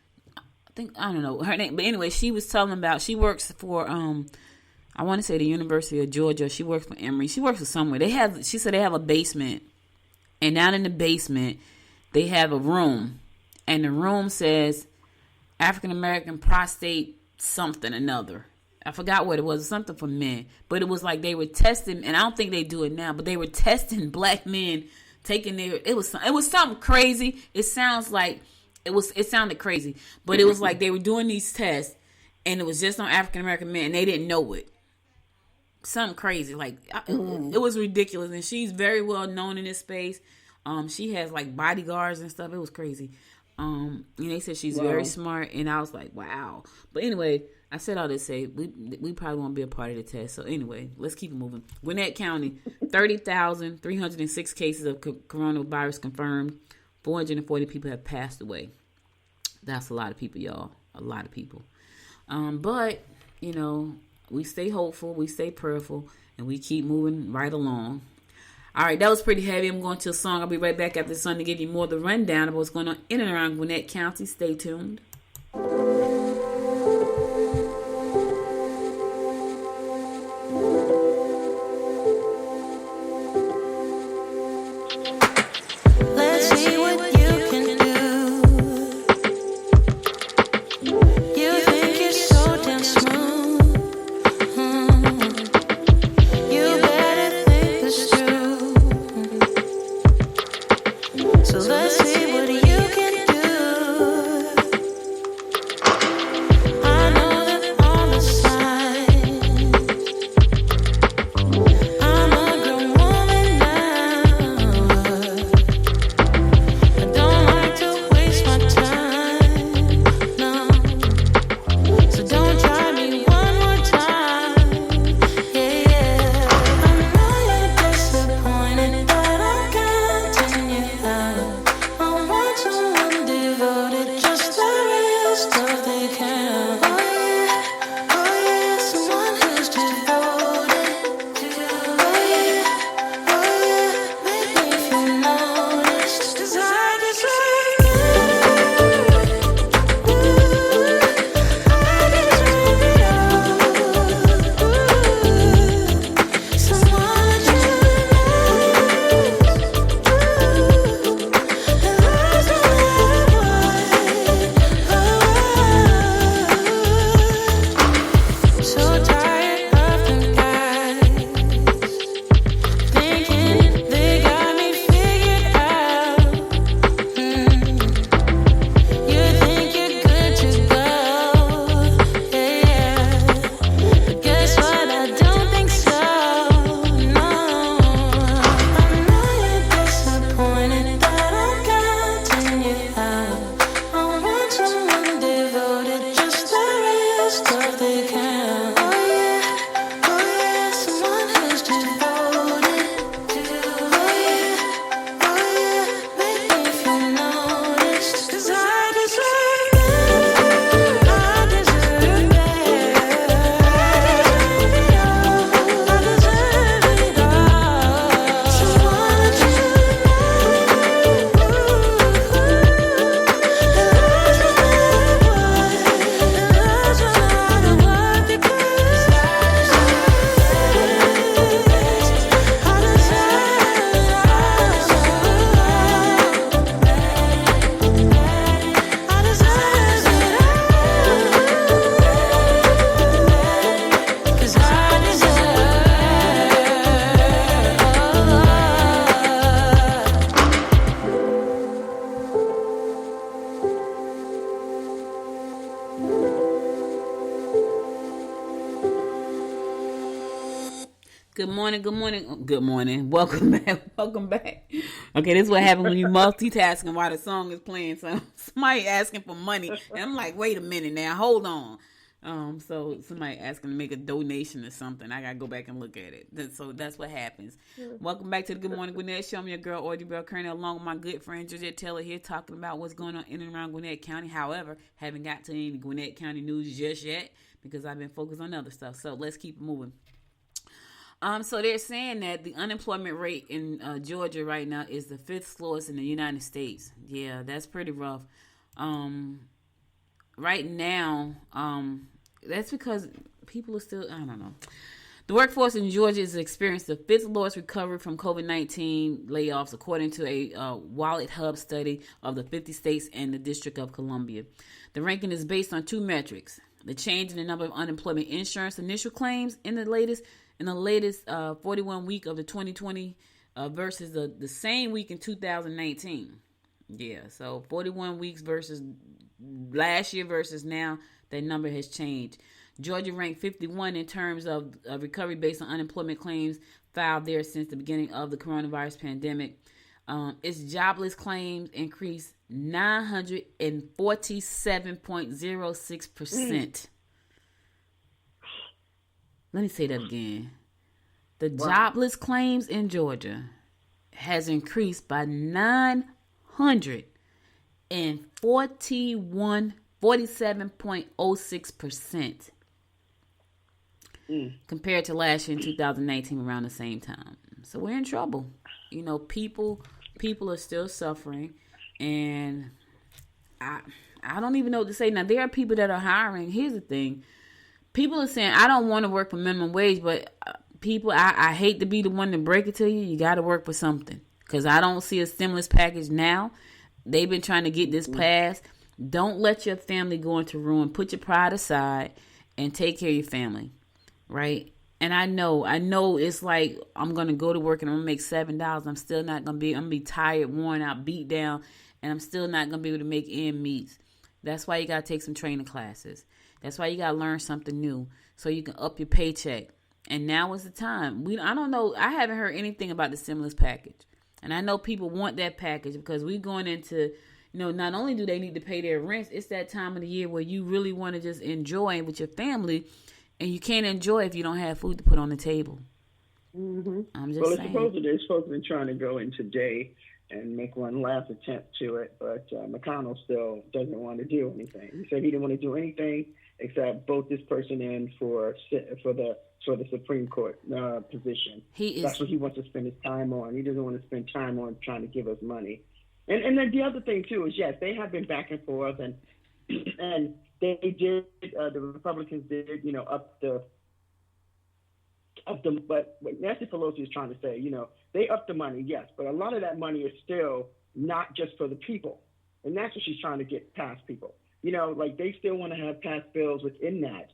I don't know her name, but anyway, she was telling about she works for I want to say the University of Georgia. She works for Emory. She works for somewhere. She said they have a basement, and down in the basement they have a room, and the room says African American prostate something another. I forgot what it was, something for men, but it was like they were testing, and I don't think they do it now, but they were testing black men taking it was something crazy. It sounded crazy, but it was like they were doing these tests, and it was just on African American men, and they didn't know it. Something crazy, like it was ridiculous. And she's very well known in this space. She has like bodyguards and stuff. It was crazy. And they said she's very smart, and I was like, wow. But anyway, I said all this to say we probably won't be a part of the test. So anyway, let's keep it moving. Gwinnett County, 30,306 cases of coronavirus confirmed. 440 people have passed away. That's a lot of people, y'all. A lot of people. But, we stay hopeful, we stay prayerful, and we keep moving right along. All right, that was pretty heavy. I'm going to a song. I'll be right back after the song to give you more of the rundown of what's going on in and around Gwinnett County. Stay tuned. Let's see what you can do. You think you're so damn smooth. You better think this through. So let's see what you can do. morning, good morning, good morning. Welcome back, welcome back. Okay, this is what happens when you multitasking while the song is playing. So somebody asking for money, and I'm like, wait a minute now, hold on. So somebody asking to make a donation or something. I gotta go back and look at it. So that's what happens. Welcome back to the Good Morning Gwinnett Show. I'm your girl, Audrey Bell Kearney, along with my good friend Georgette Taylor here, talking about what's going on in and around Gwinnett County. However, haven't got to any Gwinnett County news just yet because I've been focused on other stuff. So let's keep it moving. So they're saying that the unemployment rate in Georgia right now is the 5th lowest in the United States. Yeah, that's pretty rough. Right now, that's because people are still, I don't know. The workforce in Georgia has experienced the 5th lowest recovery from COVID-19 layoffs, according to a Wallet Hub study of the 50 states and the District of Columbia. The ranking is based on 2 metrics: the change in the number of unemployment insurance initial claims in the latest 41 week of the 2020 versus the same week in 2019. Yeah, so 41 weeks versus last year versus now, that number has changed. Georgia ranked 51 in terms of recovery based on unemployment claims filed there since the beginning of the coronavirus pandemic. Its jobless claims increased 947.06%. Let me say that again. The jobless claims in Georgia has increased by 47.06% compared to last year in 2019 around the same time. So we're in trouble. You know, people are still suffering, and I don't even know what to say. Now, there are people that are hiring. Here's the thing. People are saying, I don't want to work for minimum wage, but people, I hate to be the one to break it to you. You got to work for something, because I don't see a stimulus package now. They've been trying to get this passed. Don't let your family go into ruin. Put your pride aside and take care of your family, right? And I know it's like, I'm going to go to work and I'm going to make $7. I'm still not going to be, I'm going to be tired, worn out, beat down, and I'm still not going to be able to make ends meet. That's why you got to take some training classes. That's why you got to learn something new so you can up your paycheck. And now is the time. I don't know. I haven't heard anything about the stimulus package. And I know people want that package because we're going into, not only do they need to pay their rents, it's that time of the year where you really want to just enjoy with your family, and you can't enjoy if you don't have food to put on the table. Mm-hmm. I'm just saying. They're supposed to be trying to go in today and make one last attempt to it, but McConnell still doesn't want to do anything. He said he didn't want to do anything except vote this person in for the Supreme Court position. That's what he wants to spend his time on. He doesn't want to spend time on trying to give us money. And then the other thing too is, yes, they have been back and forth, and they did. The Republicans did, up the. But what Nancy Pelosi is trying to say, they upped the money, yes, but a lot of that money is still not just for the people, and that's what she's trying to get past people. Like they still want to have passed bills within that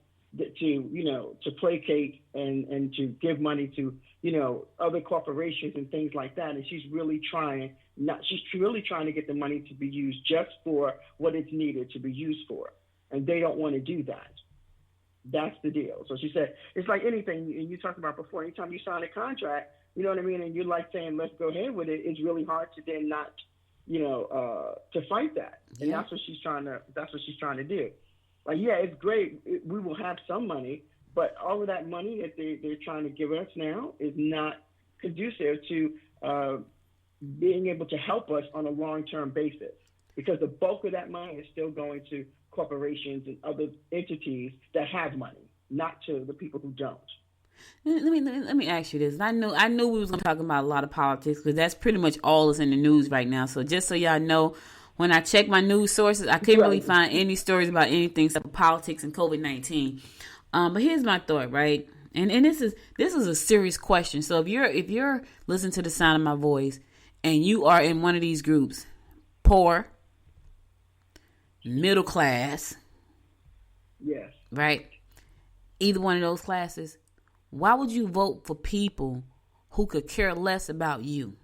to placate and to give money to other corporations and things like that. And she's really trying to get the money to be used just for what it's needed to be used for, and they don't want to do that. That's the deal. So she said it's like anything you talked about before. Anytime you sign a contract, you know what I mean, and you're like saying let's go ahead with it, it's really hard to then not to fight that. And that's what she's trying to do. Like, yeah, it's great. We will have some money, but all of that money that they're trying to give us now is not conducive to being able to help us on a long-term basis, because the bulk of that money is still going to corporations and other entities that have money, not to the people who don't. Let me ask you this. I knew we was going to talk about a lot of politics, because that's pretty much all that's in the news right now. So just so y'all know, when I check my news sources, I couldn't really find any stories about anything except politics and COVID-19. But here's my thought, right? And this is a serious question. So if you're listening to the sound of my voice and you are in one of these groups, poor, middle class, yes, right? Either one of those classes, why would you vote for people who could care less about you?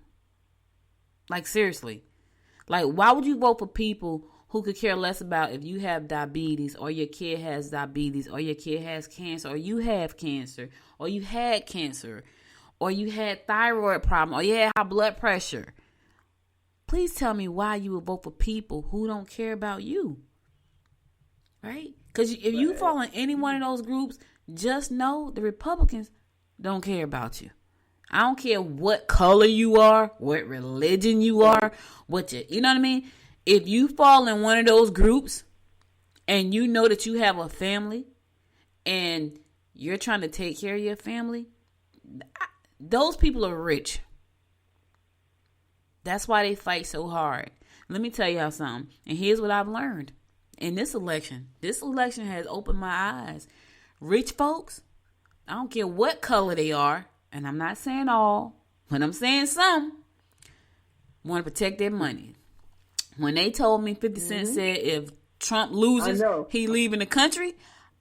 Like, seriously. Like, why would you vote for people who could care less about if you have diabetes, or your kid has diabetes, or your kid has cancer, or you have cancer, or you had cancer, or you had thyroid problem, or you had high blood pressure, please tell me why you would vote for people who don't care about you. Right? Because if you fall in any one of those groups, just know the Republicans don't care about you. I don't care what color you are, what religion you are, you know what I mean? If you fall in one of those groups and you know that you have a family and you're trying to take care of your family, those people are rich. That's why they fight so hard. Let me tell y'all something. And here's what I've learned in this election. This election has opened my eyes. Rich folks, I don't care what color they are, and I'm not saying all, but I'm saying some, want to protect their money. When they told me 50 Cent said if Trump loses, he leaving the country,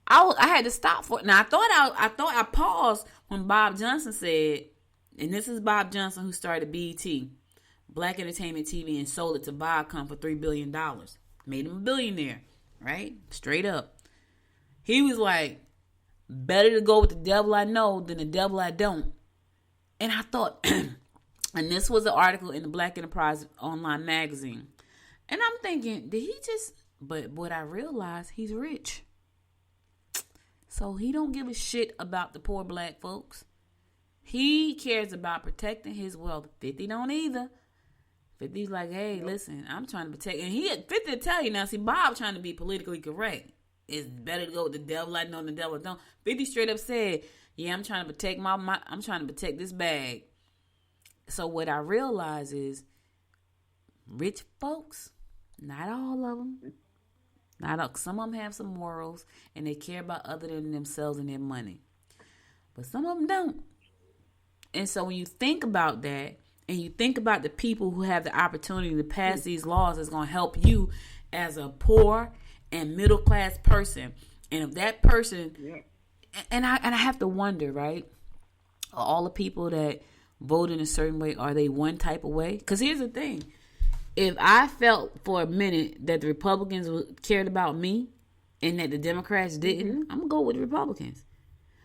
I had to stop for it. Now, I thought I paused when Bob Johnson said, and this is Bob Johnson who started BET, Black Entertainment TV, and sold it to Viacom for $3 billion. Made him a billionaire, right? Straight up. He was like, better to go with the devil I know than the devil I don't. And I thought, and this was an article in the Black Enterprise Online magazine. And I'm thinking, did he just, but what I realized, he's rich. So he don't give a shit about the poor black folks. He cares about protecting his wealth. 50 don't either. 50's like, hey, listen, I'm trying to protect. And he had 50 to tell you now. See, Bob trying to be politically correct. It's better to go with the devil I know than the devil I don't. 50 straight up said, yeah, I'm trying to protect I'm trying to protect this bag. So what I realize is rich folks, not all of them. Not all, some of them have some morals and they care about other than themselves and their money. But some of them don't. And so when you think about that, and you think about the people who have the opportunity to pass these laws that's going to help you as a poor and middle class person. And if that person, and I have to wonder, right? Are all the people that vote in a certain way, are they one type of way? Because here's the thing. If I felt for a minute that the Republicans cared about me and that the Democrats didn't, I'm going to go with the Republicans.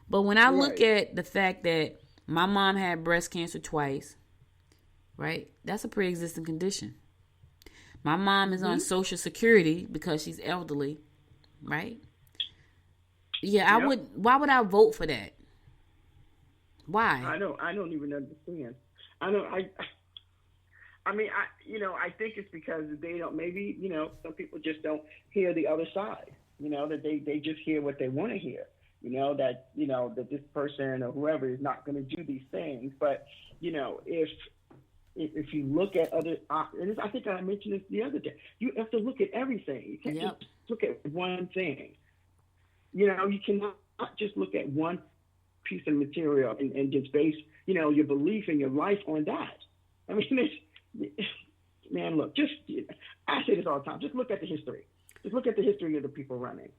But when I look at the fact that my mom had breast cancer twice, right? That's a pre-existing condition. My mom is on Social Security because she's elderly, right? Yeah, I would. Why would I vote for that? Why? I don't even understand. I think it's because they don't. Maybe some people just don't hear the other side. That they just hear what they want to hear. That this person or whoever is not going to do these things. But if you look at other, and I think I mentioned this the other day, you have to look at everything. You can't just look at one thing. You cannot just look at one piece of material and just base, your belief and your life on that. I mean, man, look, I say this all the time. Just look at the history. Just look at the history of the people running.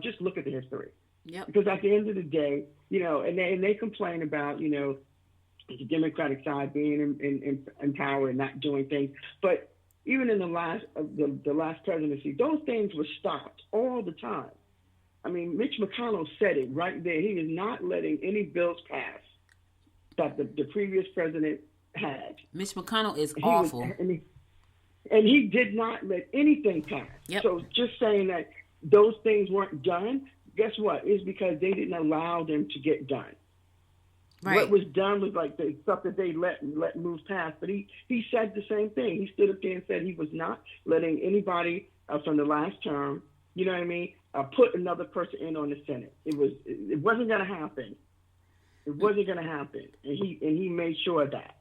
Just look at the history. Yep. Because at the end of the day, and they complain about, the Democratic side being in power and not doing things. But even in the last presidency, those things were stopped all the time. I mean, Mitch McConnell said it right there. He is not letting any bills pass that the previous president had. Mitch McConnell is awful. And he did not let anything pass. Yep. So just saying that those things weren't done, guess what? It's because they didn't allow them to get done. Right. What was done was like the stuff that they let move past. But he said the same thing. He stood up there and said he was not letting anybody from the last term, put another person in on the Senate. It wasn't going to happen. It wasn't going to happen, and he made sure of that.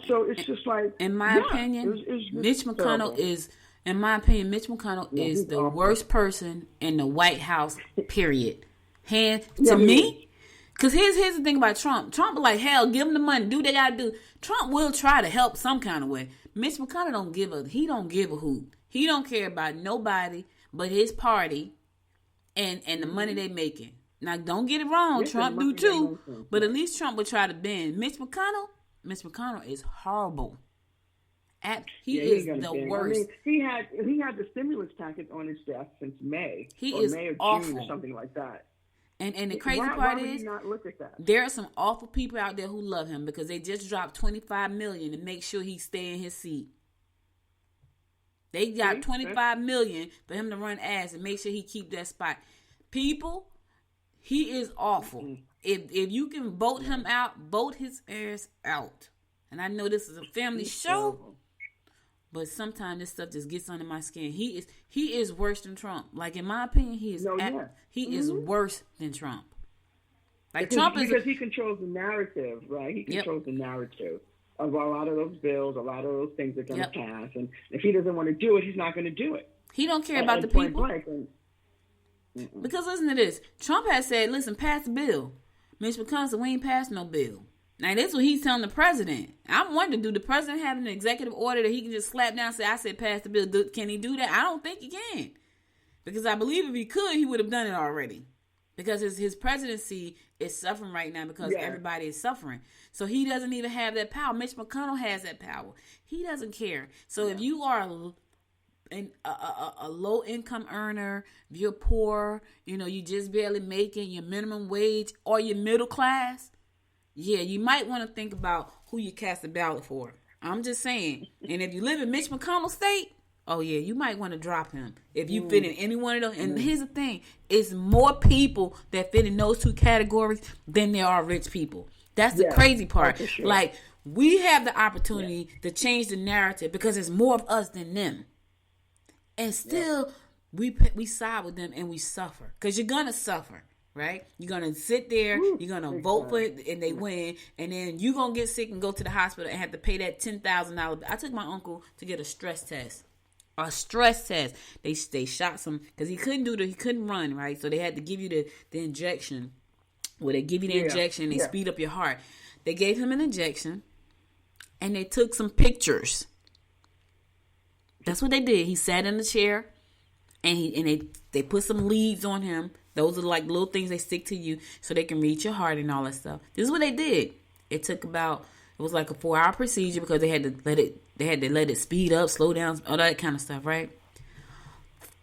So it's just like, in my opinion, Mitch McConnell is. In my opinion, Mitch McConnell is the worst person in the White House. Period. To me. Because here's the thing about Trump. Trump like, hell, give him the money. Do what they got to do. Trump will try to help some kind of way. Mitch McConnell don't give a hoot. He don't care about nobody but his party and the money they making. Now, don't get it wrong. Trump do too. But at least Trump would try to bend. Mitch McConnell is horrible. He is the worst. I mean, he had the stimulus package on his desk since May. He is May or awful. June or something like that. And the crazy why part would is, you not look at that? there are some awful people out there who love him because they just dropped $25 million to make sure he stay in his seat. They got $25 million for him to run ads and make sure he keep that spot. People, he is awful. If you can vote him out, vote his ass out. And I know this is a family show, but sometimes this stuff just gets under my skin. He is worse than Trump. Like, in my opinion, he is worse than Trump. Like, Trump is because he controls the narrative, right? He controls the narrative of a lot of those bills, a lot of those things that are going to pass. And if he doesn't want to do it, he's not going to do it. He don't care about the people. Because listen to this. Trump has said, listen, pass the bill. Mitch McConnell said, we ain't passed no bill. Now, that's what he's telling the president. I'm wondering, do the president have an executive order that he can just slap down and say, I said pass the bill? Can he do that? I don't think he can. Because I believe if he could, he would have done it already. Because his presidency is suffering right now because everybody is suffering. So he doesn't even have that power. Mitch McConnell has that power. He doesn't care. So if you are a low-income earner, if you're poor, you just barely making your minimum wage, or you're middle class, you might want to think about who you cast a ballot for. I'm just saying. And if you live in Mitch McConnell state, you might want to drop him if you fit in any one of those. And here's the thing. It's more people that fit in those two categories than there are rich people. That's the crazy part. Sure. Like, we have the opportunity to change the narrative because there's more of us than them. And still, we side with them and we suffer. Because you're going to suffer, right? You're going to sit there, you're going to vote for it, and they win. And then you're going to get sick and go to the hospital and have to pay that $10,000. I took my uncle to get a stress test. A stress test. They shot some, because he couldn't run, right? So they had to give you the injection. Where they give you the injection, they speed up your heart. They gave him an injection, and they took some pictures. That's what they did. He sat in the chair, and they put some leads on him. Those are like little things they stick to you so they can read your heart and all that stuff. This is what they did. It was like a 4-hour procedure because they had to let it speed up, slow down, all that kind of stuff, right?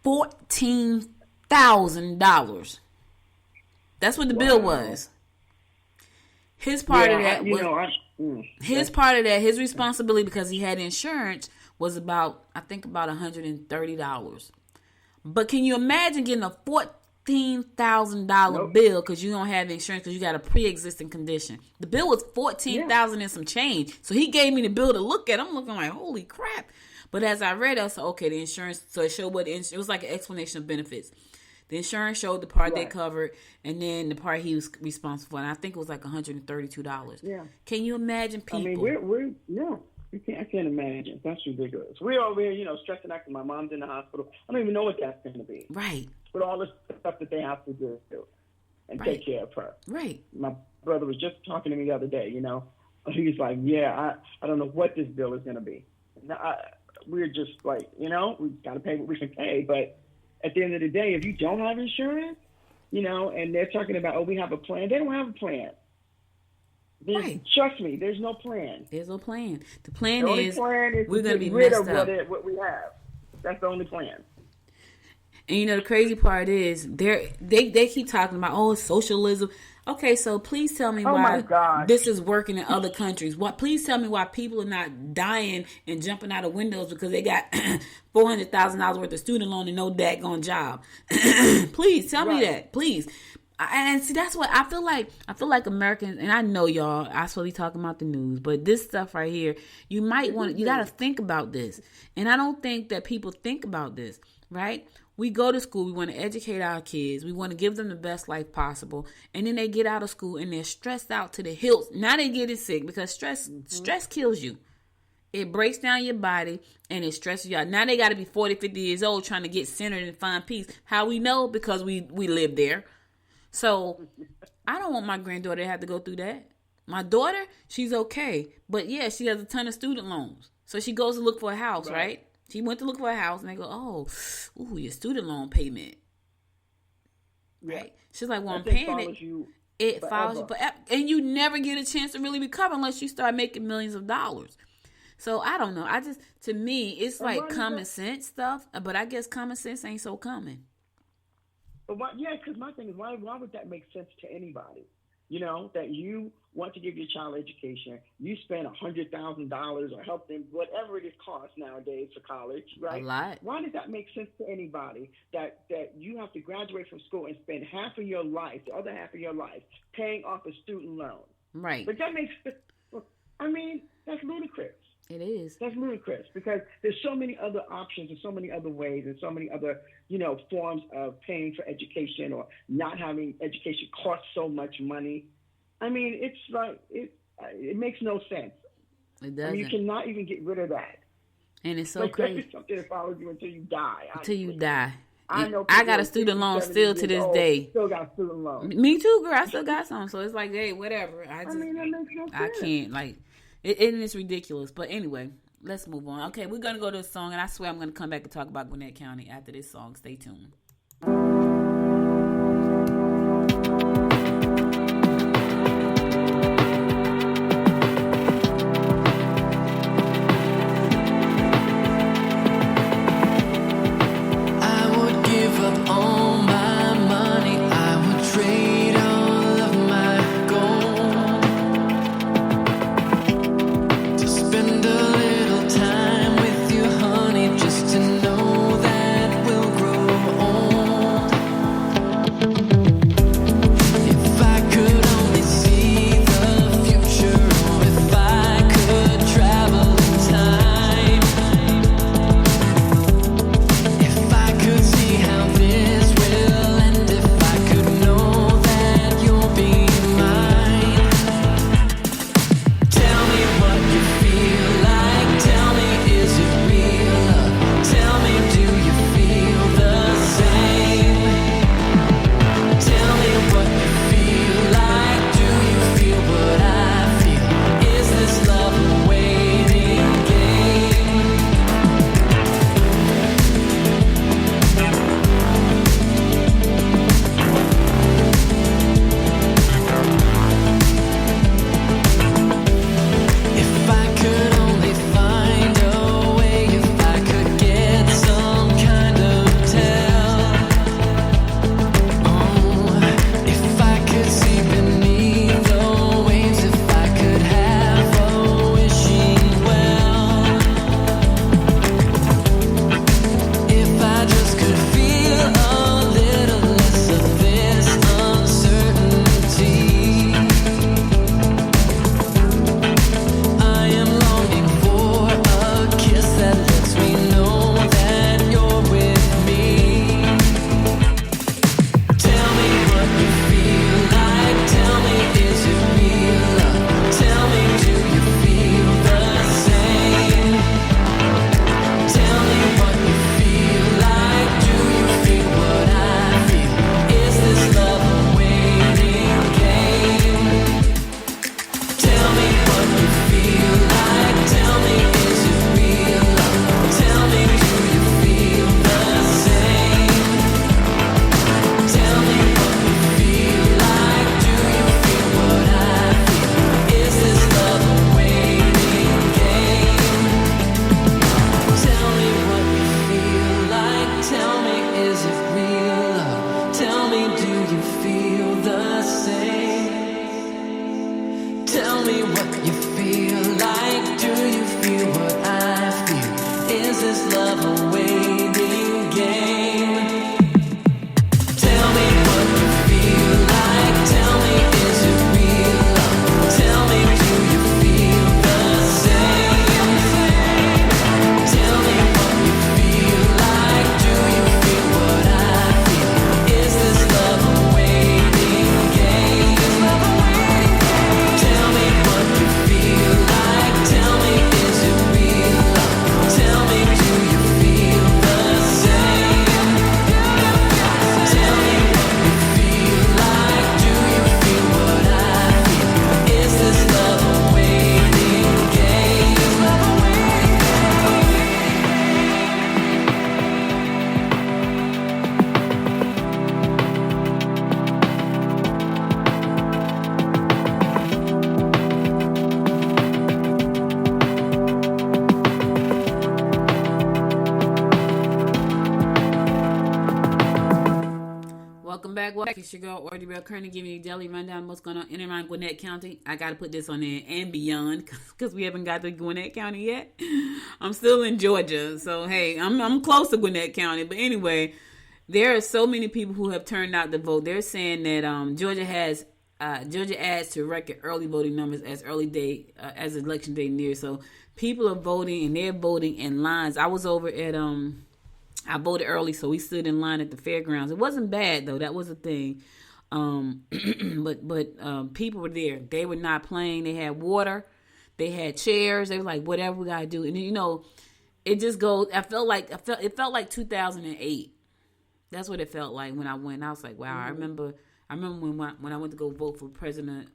$14,000. That's what the bill was. His part of that his responsibility, because he had insurance, was about $130. But can you imagine getting a $14,000 bill because you don't have insurance because you got a pre-existing condition? The bill was $14,000 and some change. So he gave me the bill to look at. I'm looking like, holy crap. But as I read, I said, okay, the insurance. So it showed it was like an explanation of benefits. The insurance showed the part they covered, and then the part he was responsible for. And I think it was like $132. Yeah. Can you imagine people? I mean, I can't imagine. That's ridiculous. We're over here, stressing out because my mom's in the hospital. I don't even know what that's going to be. Right. With all the stuff that they have to do and take care of her. Right. My brother was just talking to me the other day, He was like, I don't know what this bill is going to be. We're just like, we got to pay what we can pay. But at the end of the day, if you don't have insurance, and they're talking about, we have a plan. They don't have a plan. Trust me, there's no plan. There's no plan. The plan is we're going to be rid messed of up. what we have. That's the only plan. And the crazy part is they keep talking about, socialism. Okay, so please tell me why this is working in other countries. Please tell me why people are not dying and jumping out of windows because they got $400,000 worth of student loan and no daggone job. Please tell me that, please. And see, that's what I feel like. I feel like Americans, and I know y'all, I supposed to be talking about the news, but this stuff right here, you got to think about this. And I don't think that people think about this, right? We go to school, we want to educate our kids, we want to give them the best life possible, and then they get out of school and they're stressed out to the hills. Now they're getting sick because stress kills you. It breaks down your body and it stresses you out. Now they got to be 40, 50 years old trying to get centered and find peace. How we know? Because we live there. So I don't want my granddaughter to have to go through that. My daughter, she's okay. But yeah, she has a ton of student loans. So she goes to look for a house, right? She went to look for a house and they go, your student loan payment. Right? She's like, well, I'm paying it. It follows you forever. And you never get a chance to really recover unless you start making millions of dollars. So I don't know. To me, it's like common sense stuff. But I guess common sense ain't so common. But why? Yeah, because my thing is, why would that make sense to anybody? You know, that you want to give your child education, you spend $100,000 or help them, whatever it is costs nowadays for college, right? A lot. Why does that make sense to anybody that you have to graduate from school and spend half of your life, the other half of your life, paying off a student loan? Right. But that makes, I mean, that's ludicrous. It is. That's ludicrous because there's so many other options and so many other ways and so many other, forms of paying for education or not having education cost so much money. I mean, it's like, it makes no sense. It doesn't. I mean, you cannot even get rid of that. And it's so Like, crazy. that's something that follows you until you die. Until you die. I know I got people a student loan 60, still to 70 this years old, day. Still got student loan. Me too, girl. I still got some. So it's like, hey, whatever. I mean, that makes no sense. I can't, like, it's ridiculous. But anyway, let's move on. Okay, we're going to go to a song, and I swear I'm going to come back and talk about Gwinnett County after this song. Stay tuned. I would give up all my money. I would trade all of my gold to spend a little time with you, honey, just to know that we'll grow old. If I could only see the future, or if I could travel in time. If I could see how this will end, if I could know that you'll be mine. Tell me what you feel like. It's your girl, Audrey Bell Kearney, giving you a daily rundown of what's going on in and around Gwinnett County. I got to put this on there and beyond because we haven't got to Gwinnett County yet. I'm still in Georgia, so hey, I'm close to Gwinnett County. But anyway, there are so many people who have turned out to vote. They're saying that Georgia adds to record early voting numbers as as election day nears. So people are voting, and they're voting in lines. I was over at I voted early, so we stood in line at the fairgrounds. It wasn't bad though; that was a thing. But people were there. They were not playing. They had water. They had chairs. They were like, whatever we gotta do. And it just goes. It felt like 2008. That's what it felt like when I went. I was like, wow. I remember when I went to go vote for President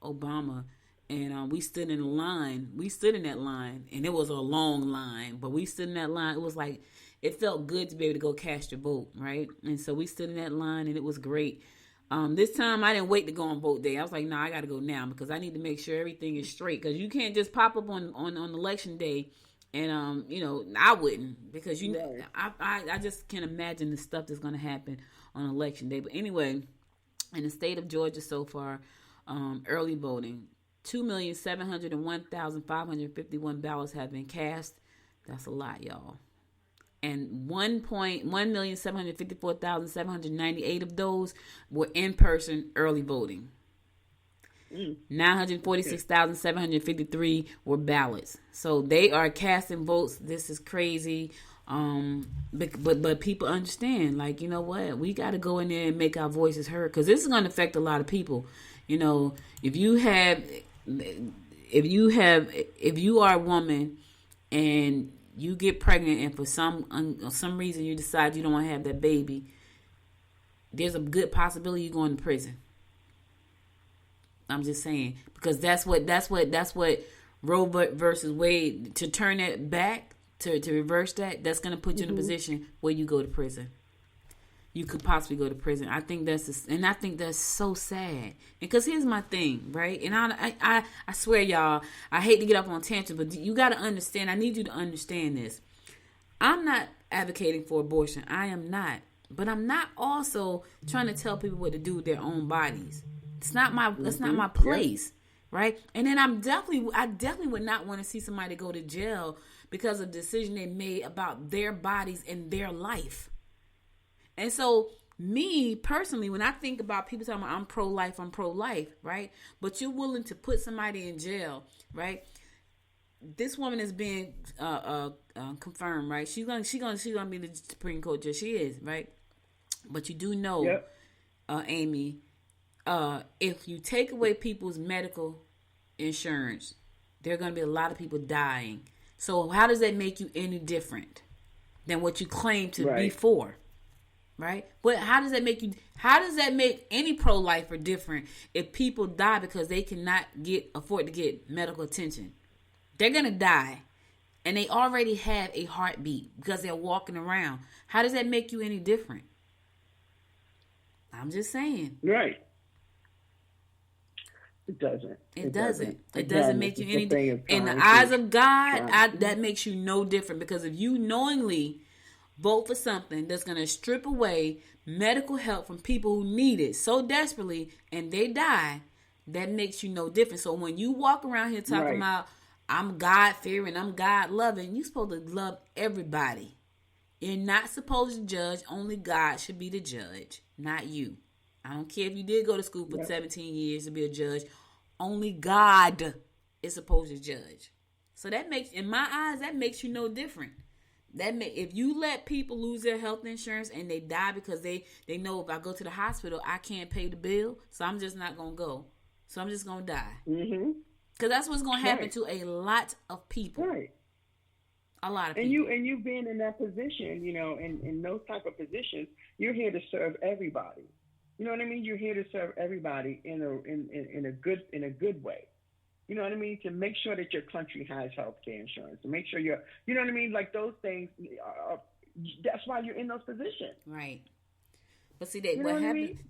Obama, and we stood in a line. We stood in that line, and it was a long line, but we stood in that line. It was like, it felt good to be able to go cast your vote, right? And so we stood in that line, and it was great. This time, I didn't wait to go on vote day. I was like, no, I got to go now because I need to make sure everything is straight. Because you can't just pop up on election day, and I wouldn't, because I just can't imagine the stuff that's going to happen on election day. But anyway, in the state of Georgia so far, early voting, 2,701,551 ballots have been cast. That's a lot, y'all. And 1,754,798 of those were in-person early voting. 946,753 were ballots. So they are casting votes. This is crazy. But people understand, like, you know what? We got to go in there and make our voices heard, because this is going to affect a lot of people. If you are a woman and you get pregnant, and for some reason you decide you don't want to have that baby, there's a good possibility you're going to prison. I'm just saying, because that's what Roe versus Wade, to turn that back, to reverse that's going to put you in a position where you go to prison. You could possibly go to prison. I think that's so sad. Because here's my thing, right? And I swear, y'all, I hate to get up on tangent, but you got to understand. I need you to understand this. I'm not advocating for abortion. I am not. But I'm not also trying to tell people what to do with their own bodies. That's not my place, right? And then I definitely would not want to see somebody go to jail because of a decision they made about their bodies and their life. And so, me personally, when I think about people talking about I'm pro-life, right? But you're willing to put somebody in jail, right? This woman is being confirmed, right? She's gonna be the Supreme Court judge. She is, right? But you do know, Amy, if you take away people's medical insurance, there are gonna be a lot of people dying. So how does that make you any different than what you claim to be for? Right? But how does that make any pro-lifer different if people die because they cannot afford to get medical attention? They're going to die. And they already have a heartbeat because they're walking around. How does that make you any different? I'm just saying. Right. It doesn't. It doesn't make you any different. In the eyes of God, that makes you no different, because if you knowingly vote for something that's going to strip away medical help from people who need it so desperately and they die, that makes you no different. So when you walk around here talking about I'm God-fearing, I'm God-loving, you're supposed to love everybody. You're not supposed to judge. Only God should be the judge, not you. I don't care if you did go to school for 17 years to be a judge. Only God is supposed to judge. So that makes, in my eyes, that makes you no different. If you let people lose their health insurance and they die because they know if I go to the hospital, I can't pay the bill, so I'm just not going to go. So I'm just going to die. Mm-hmm. Because that's what's going to happen to a lot of people. Right. A lot of people. And you being in that position, in those type of positions, you're here to serve everybody. You know what I mean? You're here to serve everybody in a good way. You know what I mean? To make sure that your country has health care insurance. To make sure you know what I mean? Like those things, that's why you're in those positions. Right. But see, what happens?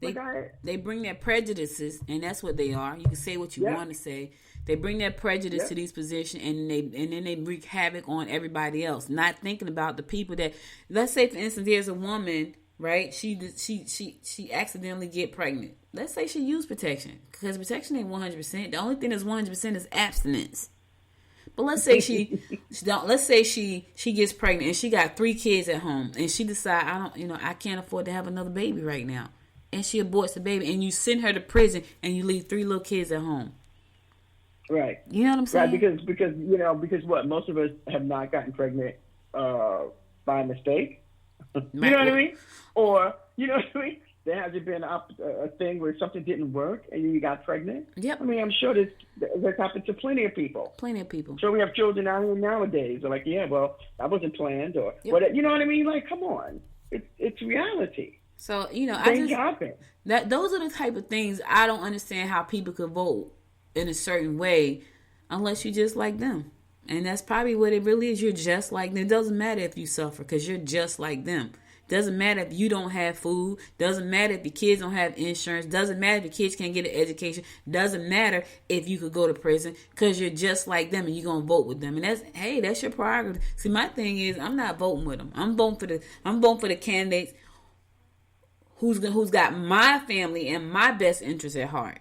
They bring their prejudices, and that's what they are. You can say what you want to say. They bring their prejudice to these positions, and then they wreak havoc on everybody else, not thinking about the people that, let's say, for instance, there's a woman right? She accidentally get pregnant. Let's say she used protection, because protection ain't 100%. The only thing that's 100% is abstinence. But let's say she don't. Let's say she gets pregnant and she got 3 kids at home, and she decide I can't afford to have another baby right now, and she aborts the baby, and you send her to prison, and you leave 3 little kids at home. Right. You know what I'm saying? Right. Because what, most of us have not gotten pregnant by mistake. You know what I mean? Or you know what I mean? There hasn't been a thing where something didn't work and you got pregnant. Yep. I mean, I'm sure that's happened to plenty of people. Plenty of people. So we have children out here nowadays. They're like, yeah, well, that wasn't planned, or Yep. what? You know what I mean? Like, come on, it's reality. So Things happen. those are the type of things I don't understand how people could vote in a certain way unless you just like them. And that's probably what it really is. You're just like them. It doesn't matter if you suffer, because you're just like them. Doesn't matter if you don't have food. Doesn't matter if your kids don't have insurance. Doesn't matter if your kids can't get an education. Doesn't matter if you could go to prison, because you're just like them and you're gonna vote with them. And that's your prerogative. See, my thing is, I'm not voting with them. I'm voting for the candidates who's got my family and my best interest at heart.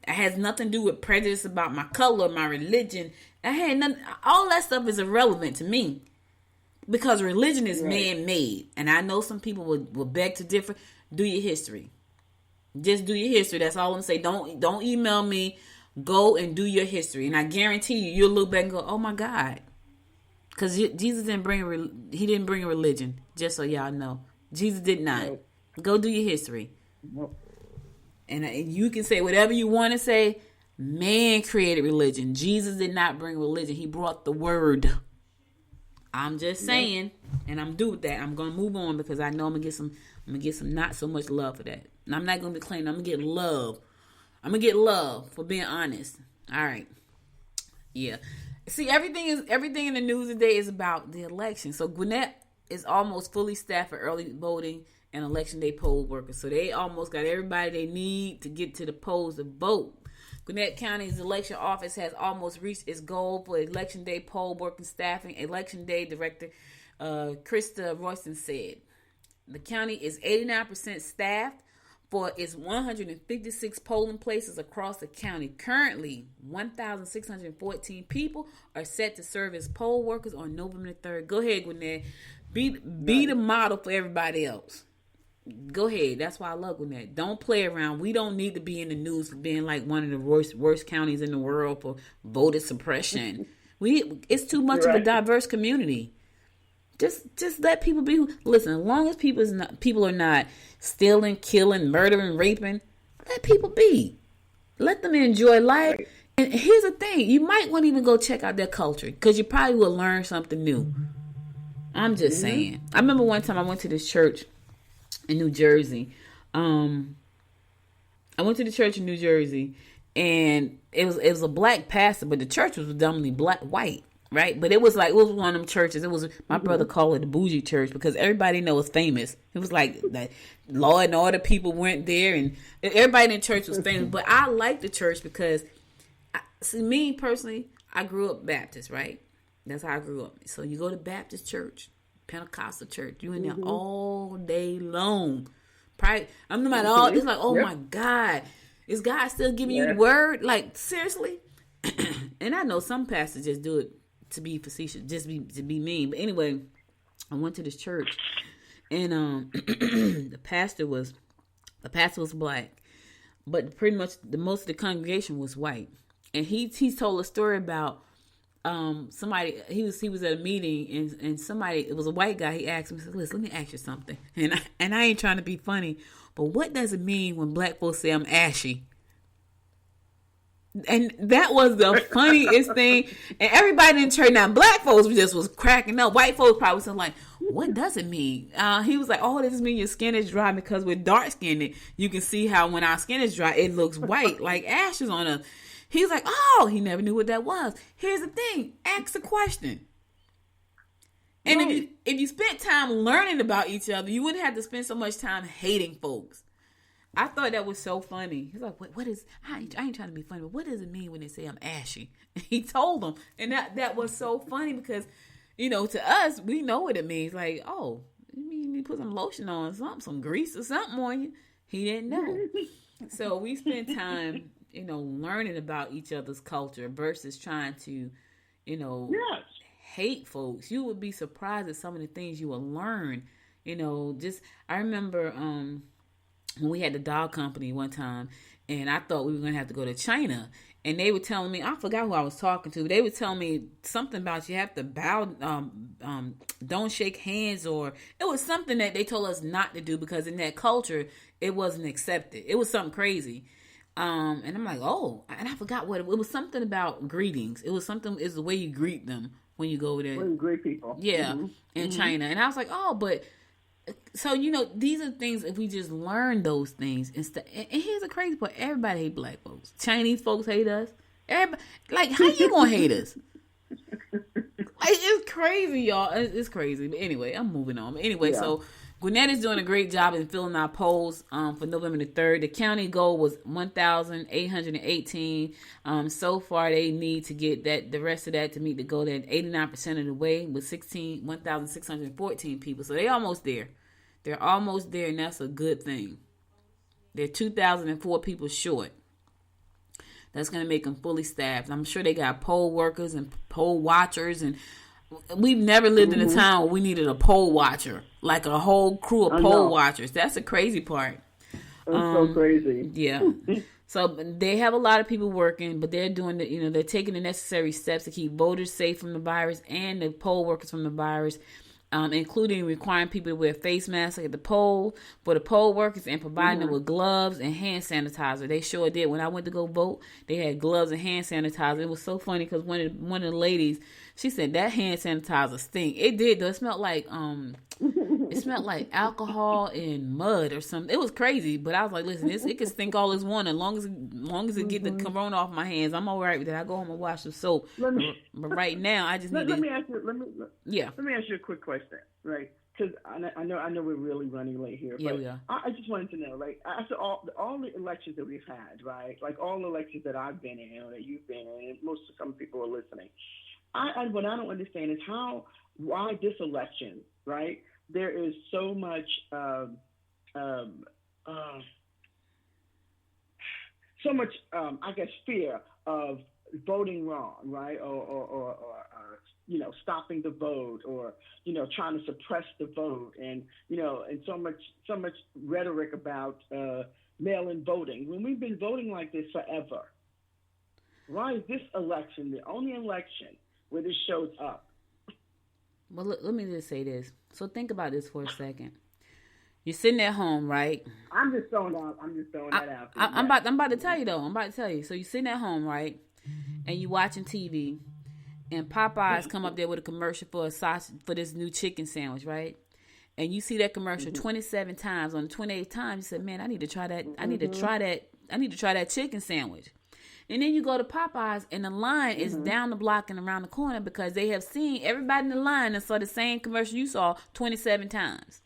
It has nothing to do with prejudice about my color, my religion. All that stuff is irrelevant to me. Because religion is man-made. And I know some people will beg to differ. Do your history. Just do your history. That's all I'm saying. Don't email me. Go and do your history. And I guarantee you'll look back and go, oh my God. Because Jesus didn't bring a religion. Just so y'all know. Jesus did not. Nope. Go do your history. Nope. And you can say whatever you want to say. Man created religion. Jesus did not bring religion. He brought the word. I'm just saying, and I'm due with that. I'm gonna move on, because I know I'm gonna get some not so much love for that. And I'm not gonna be claiming. I'm gonna get love. I'm gonna get love for being honest. All right. Yeah. See, everything in the news today is about the election. So Gwinnett is almost fully staffed for early voting and election day poll workers. So they almost got everybody they need to get to the polls to vote. Gwinnett County's election office has almost reached its goal for election day poll working staffing. Election day director Krista Royston said the county is 89% staffed for its 156 polling places across the county. Currently, 1,614 people are set to serve as poll workers on November 3rd. Go ahead, Gwinnett. Be the model for everybody else. Go ahead. That's why I love Gwinnett. Don't play around. We don't need to be in the news for being like one of the worst counties in the world for voter suppression. It's too much of a diverse community. Just let people be. Listen, as long as people are not stealing, killing, murdering, raping, let people be. Let them enjoy life. Right. And here's the thing: you might want to even go check out their culture, because you probably will learn something new. I'm just saying. I remember one time I went to this church in New Jersey. I went to the church in New Jersey, and it was a black pastor, but the church was predominantly white, right? But it was one of them churches. It was, my brother called it the bougie church, because everybody knows it's famous. It was like the Law and Order people went there, and everybody in the church was famous. But I liked the church because, me personally, I grew up Baptist, right? That's how I grew up. So you go to Baptist church, Pentecostal church, you in there all day long. I'm no matter all. It's like, oh my God, is God still giving you the word? Like, seriously? And I know some pastors just do it to be facetious, just to be mean. But anyway, I went to this church, and the pastor was black, but pretty much most of the congregation was white. And he told a story about somebody. He was at a meeting, and somebody, it was a white guy. He asked him, he said, "Listen, let me ask you something." And I ain't trying to be funny, but what does it mean when black folks say I'm ashy? And that was the funniest thing. And everybody in church, now black folks was cracking up. White folks probably was like, "What does it mean?" He was like, "Oh, does this mean your skin is dry? Because we're dark skinned, you can see how when our skin is dry, it looks white, like ashes on us." He was like, "Oh," he never knew what that was. Here's the thing: ask a question. And if you spent time learning about each other, you wouldn't have to spend so much time hating folks. I thought that was so funny. He's like, "What is?" I ain't trying to be funny, but what does it mean when they say I'm ashy? He told them, and that was so funny because, to us, we know what it means. Like, oh, maybe you need to put some lotion on, some grease or something on you. He didn't know. So we spent time, learning about each other's culture versus trying to, Yes. hate folks. You would be surprised at some of the things you will learn. I remember when we had the dog company one time, and I thought we were going to have to go to China. And they were telling me, I forgot who I was talking to. They were telling me something about you have to bow, don't shake hands, or it was something that they told us not to do because in that culture, it wasn't accepted. It was something crazy. And I'm like, oh, and I forgot what it was. Something about greetings. It was something, it's the way you greet them when you go over there. When you greet people. Yeah, in China. And I was like, oh, but so, these are things, if we just learn those things instead. And here's the crazy part. Everybody hate black folks. Chinese folks hate us. Everybody, like, how you gonna hate us? It's crazy, y'all. It's crazy. But anyway, I'm moving on. But anyway, so Gwinnett is doing a great job in filling our polls for November the 3rd. The county goal was 1,818. So far, they need to get the rest of that to meet the goal at 89% of the way with 1,614 people. So they're almost there. They're almost there, and that's a good thing. They're 2,004 people short. That's going to make them fully staffed. I'm sure they got poll workers and poll watchers, and we've never lived in a time where we needed a poll watcher, like a whole crew of poll watchers. That's the crazy part. That's so crazy. Yeah. So they have a lot of people working, but they're doing they're taking the necessary steps to keep voters safe from the virus and the poll workers from the virus. Including requiring people to wear face masks at the poll for the poll workers and providing them with gloves and hand sanitizer. They sure did. When I went to go vote, they had gloves and hand sanitizer. It was so funny because one of the ladies, she said that hand sanitizer stink. It did though. It smelled like alcohol and mud or something. It was crazy, but I was like, listen, it can stink all it's one. As long as it get the corona off my hands, I'm all right with that. I go home and wash some soap. But right now, I just need let to. me ask you. Let me ask you a quick question, right? Because I know we're really running late here. Yeah, but we are. I just wanted to know, like, after all the elections that we've had, right? Like all the elections that I've been in, or that you've been in, and some people are listening. What I don't understand is why this election, right? There is so much, I guess, fear of voting wrong, right? Or stopping the vote, or trying to suppress the vote, and and so much rhetoric about mail-in voting when we've been voting like this forever. Why is this election the only election where this shows up? Well, let me just say this. So think about this for a second. You're sitting at home, right? I'm just throwing that out. I'm about to tell you though. So you're sitting at home, right? And you watching TV, and Popeyes come up there with a commercial for this new chicken sandwich, right? And you see that commercial 27 times. On the 28th time, you said, "Man, I need to try that. I need to try that chicken sandwich." And then you go to Popeyes, and the line is down the block and around the corner because they have seen everybody in the line and saw the same commercial you saw 27 times.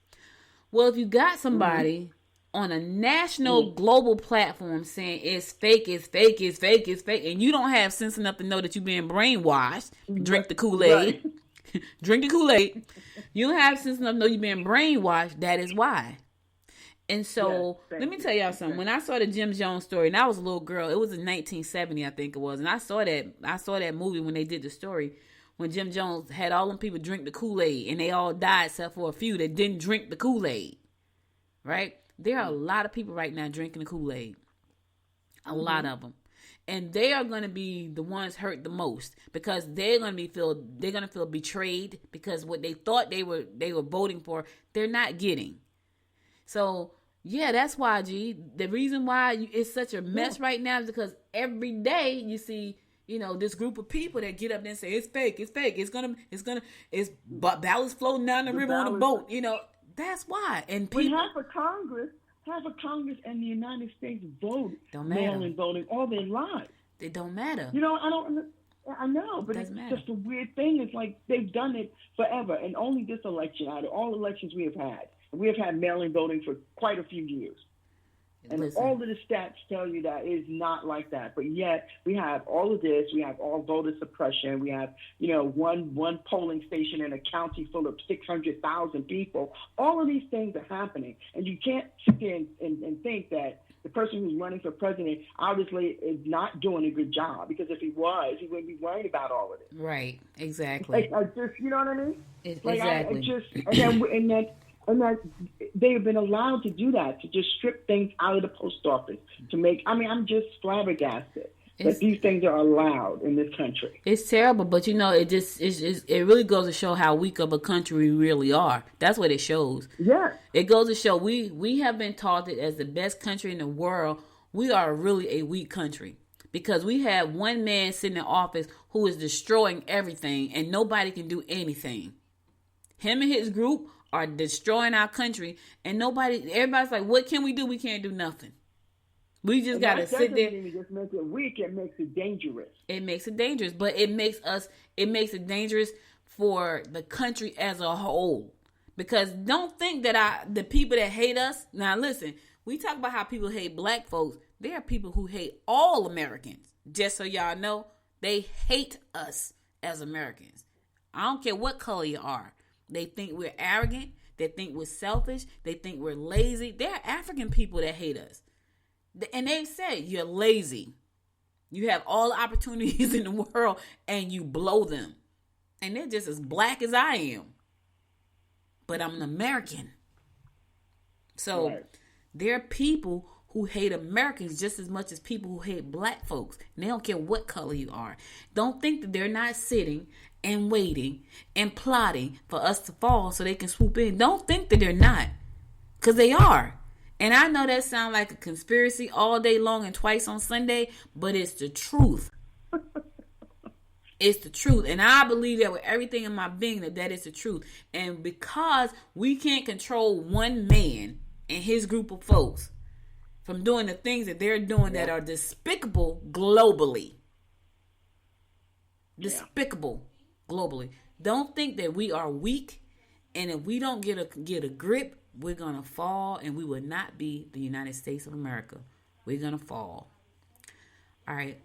Well, if you got somebody on a national, global platform saying it's fake, it's fake, it's fake, it's fake, and you don't have sense enough to know that you're being brainwashed, drink the Kool-Aid. Drink the Kool-Aid. You don't have sense enough to know you're being brainwashed. That is why. And so, let me tell y'all something. When I saw the Jim Jones story, and I was a little girl, it was in 1970, I think it was, and I saw that movie when they did the story, when Jim Jones had all them people drink the Kool-Aid, and they all died except for a few that didn't drink the Kool-Aid, right? There are a lot of people right now drinking the Kool-Aid, a lot of them, and they are going to be the ones hurt the most because they're going to feel betrayed because what they thought they were voting for, they're not getting. So. Yeah, that's why, G. The reason why it's such a mess right now is because every day you see, this group of people that get up there and say, it's fake, it's fake, it's ballots floating down the river on a boat. That's why. And people. Half of Congress in the United States vote mail-in voting all their lives. It don't matter. I know, but it's just a weird thing. It's like they've done it forever, and only this election, out of all elections we have had mail-in voting for quite a few years. And Listen. all of the stats tell you that it is not like that. But yet we have all of this. We have all voter suppression. We have, one polling station in a county full of 600,000 people. All of these things are happening. And you can't sit there and think that the person who's running for president obviously is not doing a good job, because if he was, he wouldn't be worried about all of this. Right. Exactly. Like, I just, you know what I mean? Exactly. And that they have been allowed to do that, to just strip things out of the post office to make. I mean, I'm just flabbergasted that these things are allowed in this country. It's terrible, but it really goes to show how weak of a country we really are. That's what it shows. Yeah. It goes to show we have been taught that as the best country in the world, we are really a weak country. Because we have one man sitting in office who is destroying everything and nobody can do anything. Him and his group are destroying our country, and everybody's like, what can we do? We can't do nothing. We just got to sit there. It just makes it weak. It makes it dangerous. It makes it dangerous, but it makes it dangerous for the country as a whole. Because don't think that the people that hate us, now listen, we talk about how people hate black folks. There are people who hate all Americans. Just so y'all know, they hate us as Americans. I don't care what color you are. They think we're arrogant. They think we're selfish. They think we're lazy. There are African people that hate us. And they say, you're lazy. You have all the opportunities in the world and you blow them. And they're just as black as I am. But I'm an American. So there are people who hate Americans just as much as people who hate black folks. And they don't care what color you are. Don't think that they're not sitting and waiting and plotting for us to fall so they can swoop in. Don't think that they're not. Because they are. And I know that sounds like a conspiracy all day long and twice on Sunday, but it's the truth. It's the truth. And I believe that with everything in my being that is the truth. And because we can't control one man and his group of folks from doing the things that they're doing that are despicable globally. Despicable globally. Don't think that we are weak, and if we don't get a grip, we're going to fall, and we will not be the United States of America. We're going to fall. All right.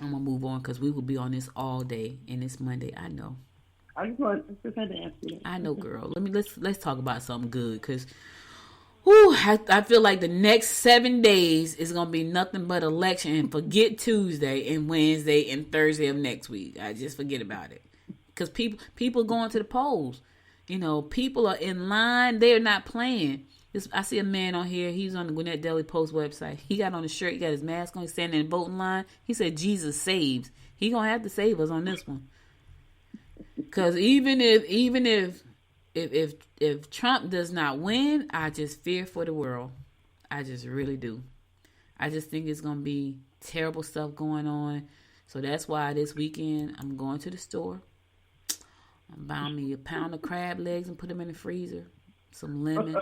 I'm going to move on because we will be on this all day, and it's Monday. I know. I just had to ask you that. I know, girl. Let's talk about something good, because I feel like the next 7 days is going to be nothing but election, and forget Tuesday and Wednesday and Thursday of next week. I just forget about it. Because people are going to the polls. People are in line. They're not playing. I see a man on here. He's on the Gwinnett Daily Post website. He got on the shirt. He got his mask on. He's standing in the voting line. He said, Jesus saves. He going to have to save us on this one. Because even if Trump does not win, I just fear for the world. I just really do. I just think it's going to be terrible stuff going on. So that's why this weekend I'm going to the store. I'm buying me a pound of crab legs and put them in the freezer. Some lemon,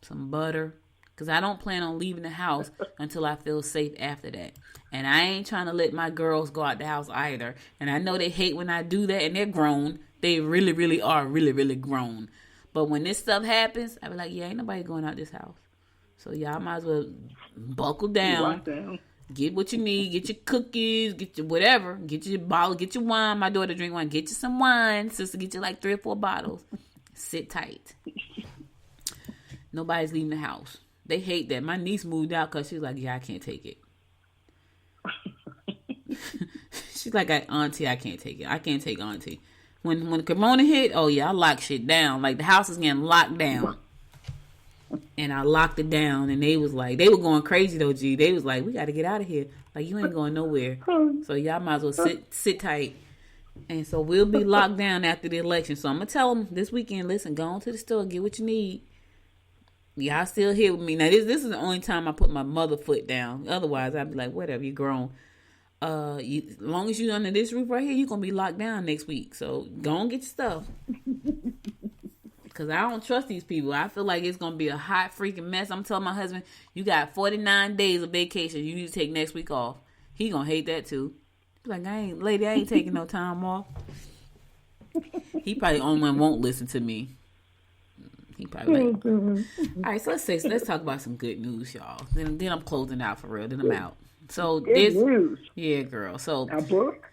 some butter. Because I don't plan on leaving the house until I feel safe after that. And I ain't trying to let my girls go out the house either. And I know they hate when I do that, and they're grown. They really, really are really, really grown. But when this stuff happens, I be like, yeah, ain't nobody going out this house. So y'all might as well buckle down. Get what you need. Get your cookies. Get your whatever. Get your bottle. Get your wine. My daughter drink wine. Get you some wine. Sister, get you like 3 or 4 bottles. Sit tight. Nobody's leaving the house. They hate that. My niece moved out because she's like, yeah, I can't take it. She's like, auntie, I can't take it. I can't take auntie. When Corona hit, oh yeah, I locked shit down. Like the house is getting locked down. And I locked it down, and they were going crazy though, G. They was like, we got to get out of here. Like, you ain't going nowhere. So y'all might as well sit tight. And so we'll be locked down after the election. So I'm going to tell them this weekend, listen, go on to the store, get what you need. Y'all still here with me. Now, this is the only time I put my mother foot down. Otherwise, I'd be like, whatever, you grown. As long as you're under this roof right here, you're going to be locked down next week. So go on, get your stuff. Because I don't trust these people. I feel like it's going to be a hot freaking mess. I'm telling my husband, you got 49 days of vacation. You need to take next week off. He going to hate that too. He's like, I ain't taking no time off. He probably the only one won't listen to me. He probably like, all right, so let's talk about some good news, y'all. Then I'm closing out for real. Then I'm out. So Good this, news. yeah, girl. So A book?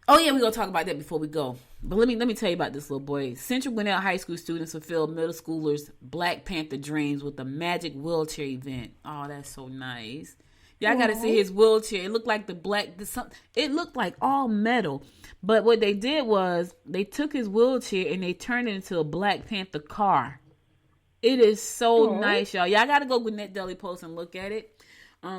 oh yeah, we're gonna talk about that before we go. But let me tell you about this little boy. Central Gwinnett High School students fulfilled middle schoolers' Black Panther dreams with the magic wheelchair event. Oh, that's so nice. Y'all gotta see his wheelchair. It looked like it looked like all metal. But what they did was they took his wheelchair and they turned it into a Black Panther car. It is so nice, y'all. Y'all gotta go Gwinnett Daily Post and look at it.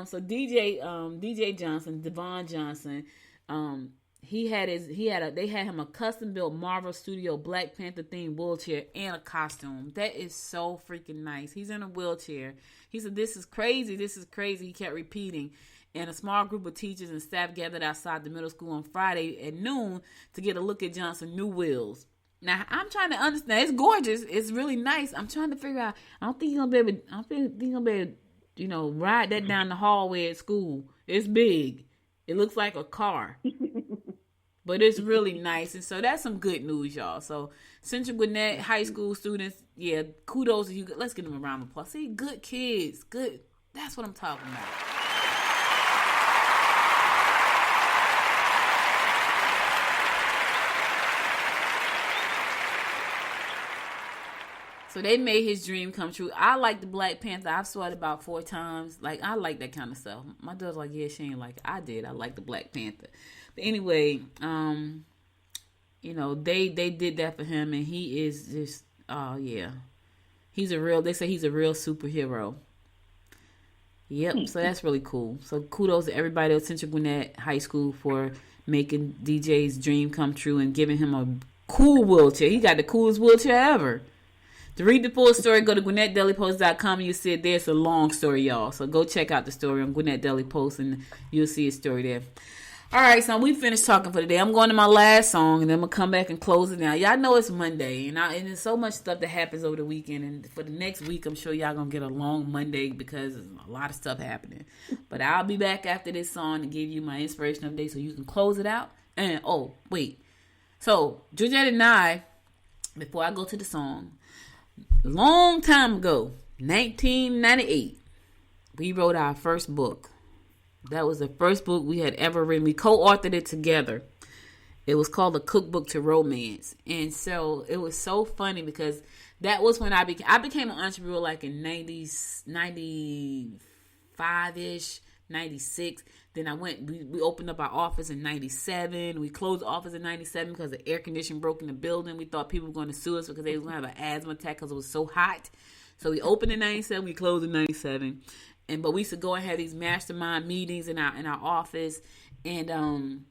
So DJ Johnson, Devon Johnson, they had him a custom built Marvel Studio Black Panther themed wheelchair and a costume. That is so freaking nice. He's in a wheelchair. He said, "This is crazy. This is crazy." He kept repeating. And a small group of teachers and staff gathered outside the middle school on Friday at noon to get a look at Johnson's new wheels. Now I'm trying to understand. It's gorgeous. It's really nice. I'm trying to figure out. I don't think he's gonna be able to, ride that down the hallway at school. It's big. It looks like a car. But it's really nice. And so that's some good news, y'all. So Central Gwinnett High School students, yeah, kudos to you. Let's give them a round of applause. See, good kids. Good. That's what I'm talking about. So they made his dream come true. I like the Black Panther. I've saw it about 4 times. Like, I like that kind of stuff. My daughter's like, yeah, she ain't like it. I did. I like the Black Panther. But anyway, they did that for him, and he is just, oh yeah, they say he's a real superhero. Yep. So that's really cool. So kudos to everybody at Central Gwinnett High School for making DJ's dream come true and giving him a cool wheelchair. He got the coolest wheelchair ever. To read the full story, go to GwinnettDailyPost.com. You see it there. It's a long story, y'all. So go check out the story on Gwinnett Daily Post, and you'll see a story there. All right, so we finished talking for today. I'm going to my last song, and then I'm going to come back and close it down. Y'all know it's Monday, and there's so much stuff that happens over the weekend. And for the next week, I'm sure y'all going to get a long Monday because there's a lot of stuff happening. But I'll be back after this song to give you my inspiration of the day so you can close it out. And, oh, wait. So, Georgette and I, before I go to the song, long time ago, 1998, we wrote our first book. That was the first book we had ever written. We co-authored it together. It was called A Cookbook to Romance. And so it was so funny because that was when I became an entrepreneur like in 95-ish, 96. Then we opened up our office in 97. We closed the office in 97 because the air conditioning broke in the building. We thought people were going to sue us because they was going to have an asthma attack because it was so hot. So we opened in 97. We closed in 97. But we used to go and have these mastermind meetings in our office. And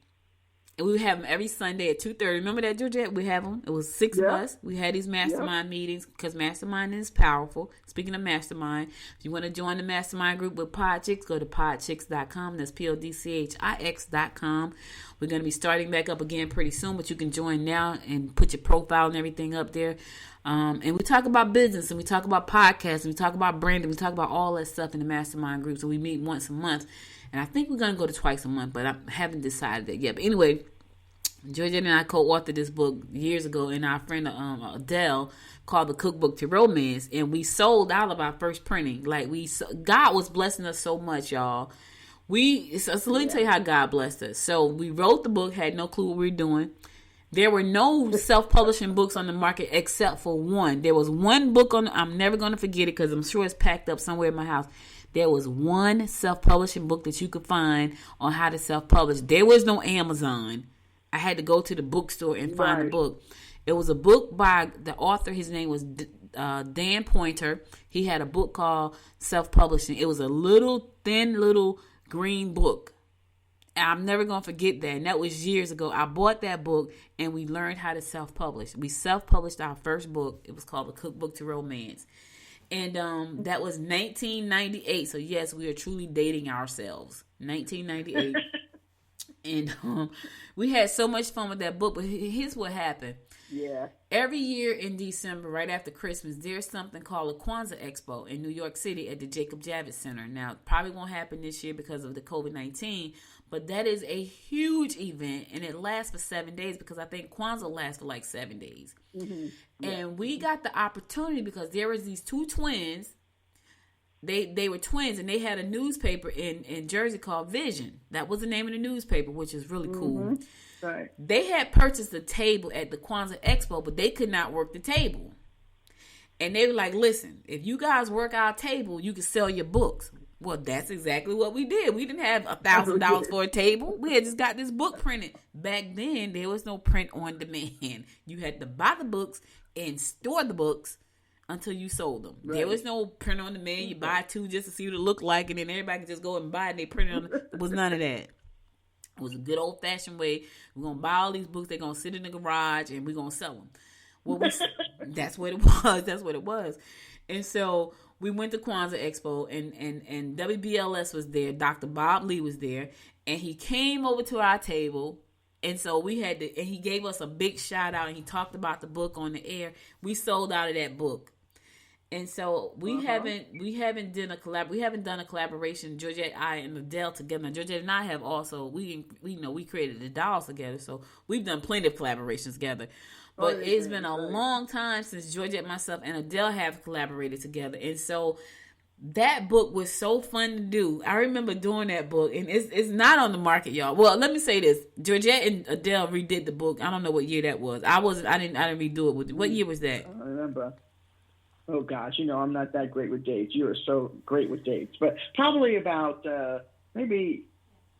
we would have them every Sunday at 2:30. Remember that, Georgette? We have them. It was 6 of us. We had these mastermind meetings because mastermind is powerful. Speaking of mastermind, if you want to join the mastermind group with Podchicks, go to podchicks.com. That's PODCHIX.com. We're going to be starting back up again pretty soon, but you can join now and put your profile and everything up there. And we talk about business, and we talk about podcasts, and we talk about branding. We talk about all that stuff in the mastermind group. So we meet once a month. And I think we're going to go to twice a month, but I haven't decided that yet. But anyway, Georgia and I co-authored this book years ago, and our friend Adele called The Cookbook to Romance, and we sold out of our first printing. God was blessing us so much, y'all. So let me tell you how God blessed us. So we wrote the book, had no clue what we were doing. There were no self-publishing books on the market except for one. There was one book I'm never going to forget it because I'm sure it's packed up somewhere in my house. There was one self-publishing book that you could find on how to self-publish. There was no Amazon. I had to go to the bookstore and find a book. It was a book by the author. His name was Dan Pointer. He had a book called Self-Publishing. It was a thin little green book. And I'm never going to forget that. And that was years ago. I bought that book and we learned how to self-publish. We self-published our first book. It was called A Cookbook to Romance. And that was 1998. So, yes, we are truly dating ourselves. 1998. And we had so much fun with that book. But here's what happened. Yeah. Every year in December, right after Christmas, there's something called a Kwanzaa Expo in New York City at the Jacob Javits Center. Now, it probably won't happen this year because of the COVID-19, but that is a huge event, and it lasts for 7 days because I think Kwanzaa lasts for like 7 days. And we got the opportunity because there was these two twins. They were twins, and they had a newspaper in Jersey called Vision. That was the name of the newspaper, which is really cool. Right. They had purchased a table at the Kwanzaa Expo, but they could not work the table. And they were like, listen, if you guys work our table, you can sell your books. Well, that's exactly what we did. We didn't have $1,000 for a table. We had just got this book printed. Back then, there was no print on demand. You had to buy the books and store the books until you sold them. Right. There was no print on demand. You buy two just to see what it looked like, and then everybody could just go and buy it and they print it on. There was none of that. It was a good old-fashioned way. We're going to buy all these books. They're going to sit in the garage, and we're going to sell them. Well, that's what it was. That's what it was. And so we went to Kwanzaa Expo, and WBLS was there. Dr. Bob Lee was there, and he came over to our table. And so we had to, and he gave us a big shout-out, and he talked about the book on the air. We sold out of that book. And so we haven't done a collaboration, Georgette, I, and Adele together. Now, Georgette and I have also we created the dolls together, so we've done plenty of collaborations together. But it's been a long time since Georgette, myself, and Adele have collaborated together, and so that book was so fun to do. I remember doing that book, and it's not on the market, y'all. Well, let me say this: Georgette and Adele redid the book. I don't know what year that was. I didn't redo it. What year was that? I don't remember. Oh, gosh, I'm not that great with dates. You are so great with dates. But probably about, maybe,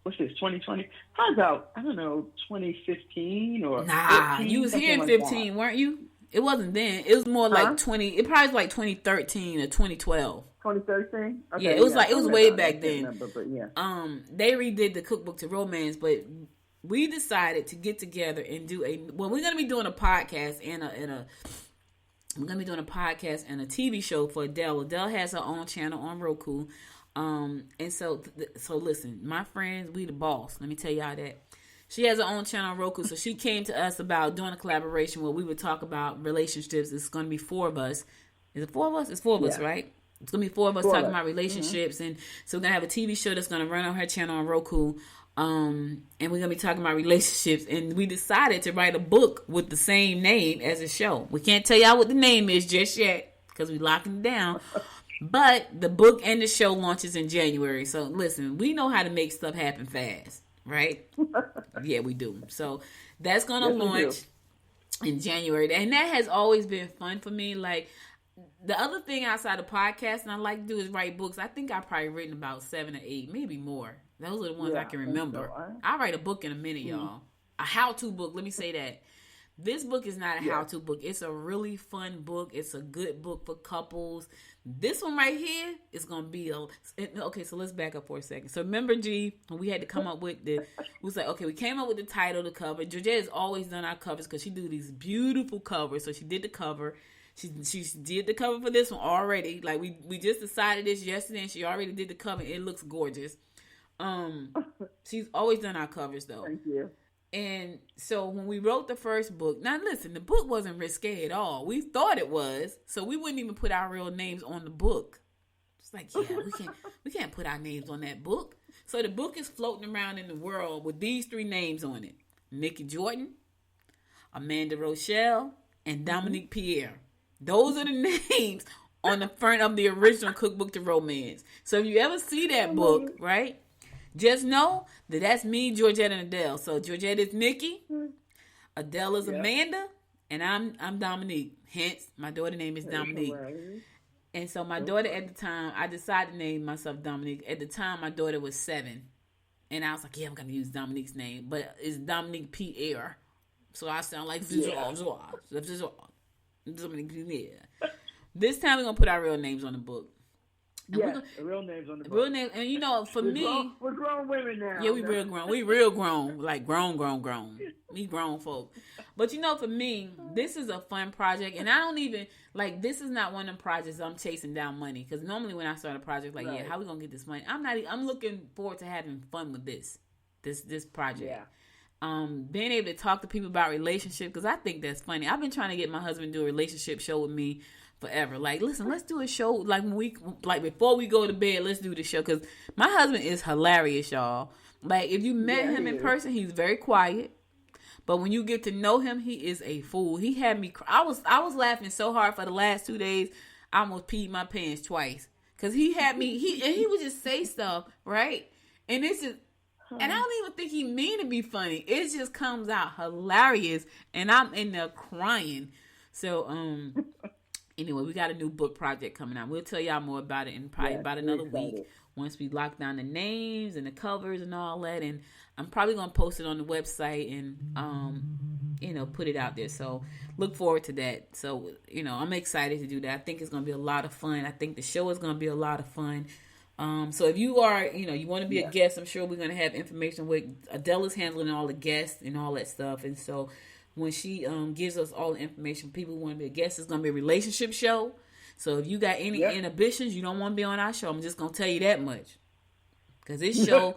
what's this, 2020? How about, I don't know, 2015 or 15, you was here in 15, like, weren't you? It wasn't then. It was more like it probably was like 2013 or 2012. 2013? Okay, yeah, it was way back then. Remember, but yeah. They redid the Cookbook to Romance, but we decided to get together and do we're going to be doing a podcast we're going to be doing a podcast and a TV show for Adele. Adele has her own channel on Roku. And so listen, my friends, we the boss. Let me tell y'all that. She has her own channel on Roku. So she came to us about doing a collaboration where we would talk about relationships. It's going to be 4 of us. Is it 4 of us? It's 4 of us, right? It's going to be 4 of us talking about relationships. And so we're going to have a TV show that's going to run on her channel on Roku. And we're going to be talking about relationships, and we decided to write a book with the same name as a show. We can't tell y'all what the name is just yet because we're locking it down, but the book and the show launches in January. So listen, we know how to make stuff happen fast, right? Yeah, we do. So that's going to launch in January, and that has always been fun for me. Like, the other thing outside of podcasting I like to do is write books. I think I've probably written about 7 or 8, maybe more. Those are the ones I can remember. I'll write a book in a minute, y'all. A how-to book. Let me say that. This book is not a how-to book. It's a really fun book. It's a good book for couples. This one right here is going to be okay, so let's back up for a second. So remember, G, when we had to come up with we was like, okay, we came up with the title, the cover. Georgette has always done our covers because she do these beautiful covers. So she did the cover. She did the cover for this one already. Like, we just decided this yesterday, and she already did the cover. It looks gorgeous. She's always done our covers though. Thank you. And so when we wrote the first book, now listen, the book wasn't risque at all. We thought it was, so we wouldn't even put our real names on the book. It's like, yeah, we can't put our names on that book. So the book is floating around in the world with these 3 names on it: Nikki Jordan, Amanda Rochelle, and Dominique Pierre. Those are the names on the front of the original Cookbook to Romance. So if you ever see that book, right? Just know that that's me, Georgette, and Adele. So Georgette is Nikki, Adele is Amanda, and I'm Dominique. Hence, my daughter's name is Dominique. And so my daughter at the time, I decided to name myself Dominique. At the time, my daughter was 7. And I was like, yeah, I'm going to use Dominique's name. But it's Dominique Pierre. So I sound like Dominique Pierre. This time, we're going to put our real names on the book. Yeah, real names on the book. Real name, and for me, we're grown women now. Yeah, we real grown. We real grown, like grown. We grown folk. But for me, this is a fun project, and I don't even this is not one of them projects I'm chasing down money, because normally when I start a project, yeah, how we gonna get this money? I'm looking forward to having fun with this project. Yeah. being able to talk to people about relationship, because I think that's funny. I've been trying to get my husband to do a relationship show with me forever. Like, listen, let's do a show like before we go to bed. Let's do the show, because my husband is hilarious, y'all. Like, if you met him in person, he's very quiet. But when you get to know him, he is a fool. He had me I was laughing so hard for the last 2 days, I almost peed my pants twice. Because he had me, he would just say stuff, right? And it's just, and I don't even think he mean to be funny. It just comes out hilarious. And I'm in there crying. So, anyway, we got a new book project coming out. We'll tell y'all more about it in probably about another week. Once we lock down the names and the covers and all that. And I'm probably going to post it on the website and, put it out there. So look forward to that. So, I'm excited to do that. I think it's going to be a lot of fun. I think the show is going to be a lot of fun. So if you are, you want to be a guest, I'm sure we're going to have information with Adela's handling all the guests and all that stuff. And so when she gives us all the information, people who want to be a guest, it's going to be a relationship show. So if you got any inhibitions, you don't want to be on our show, I'm just going to tell you that much. Because this show,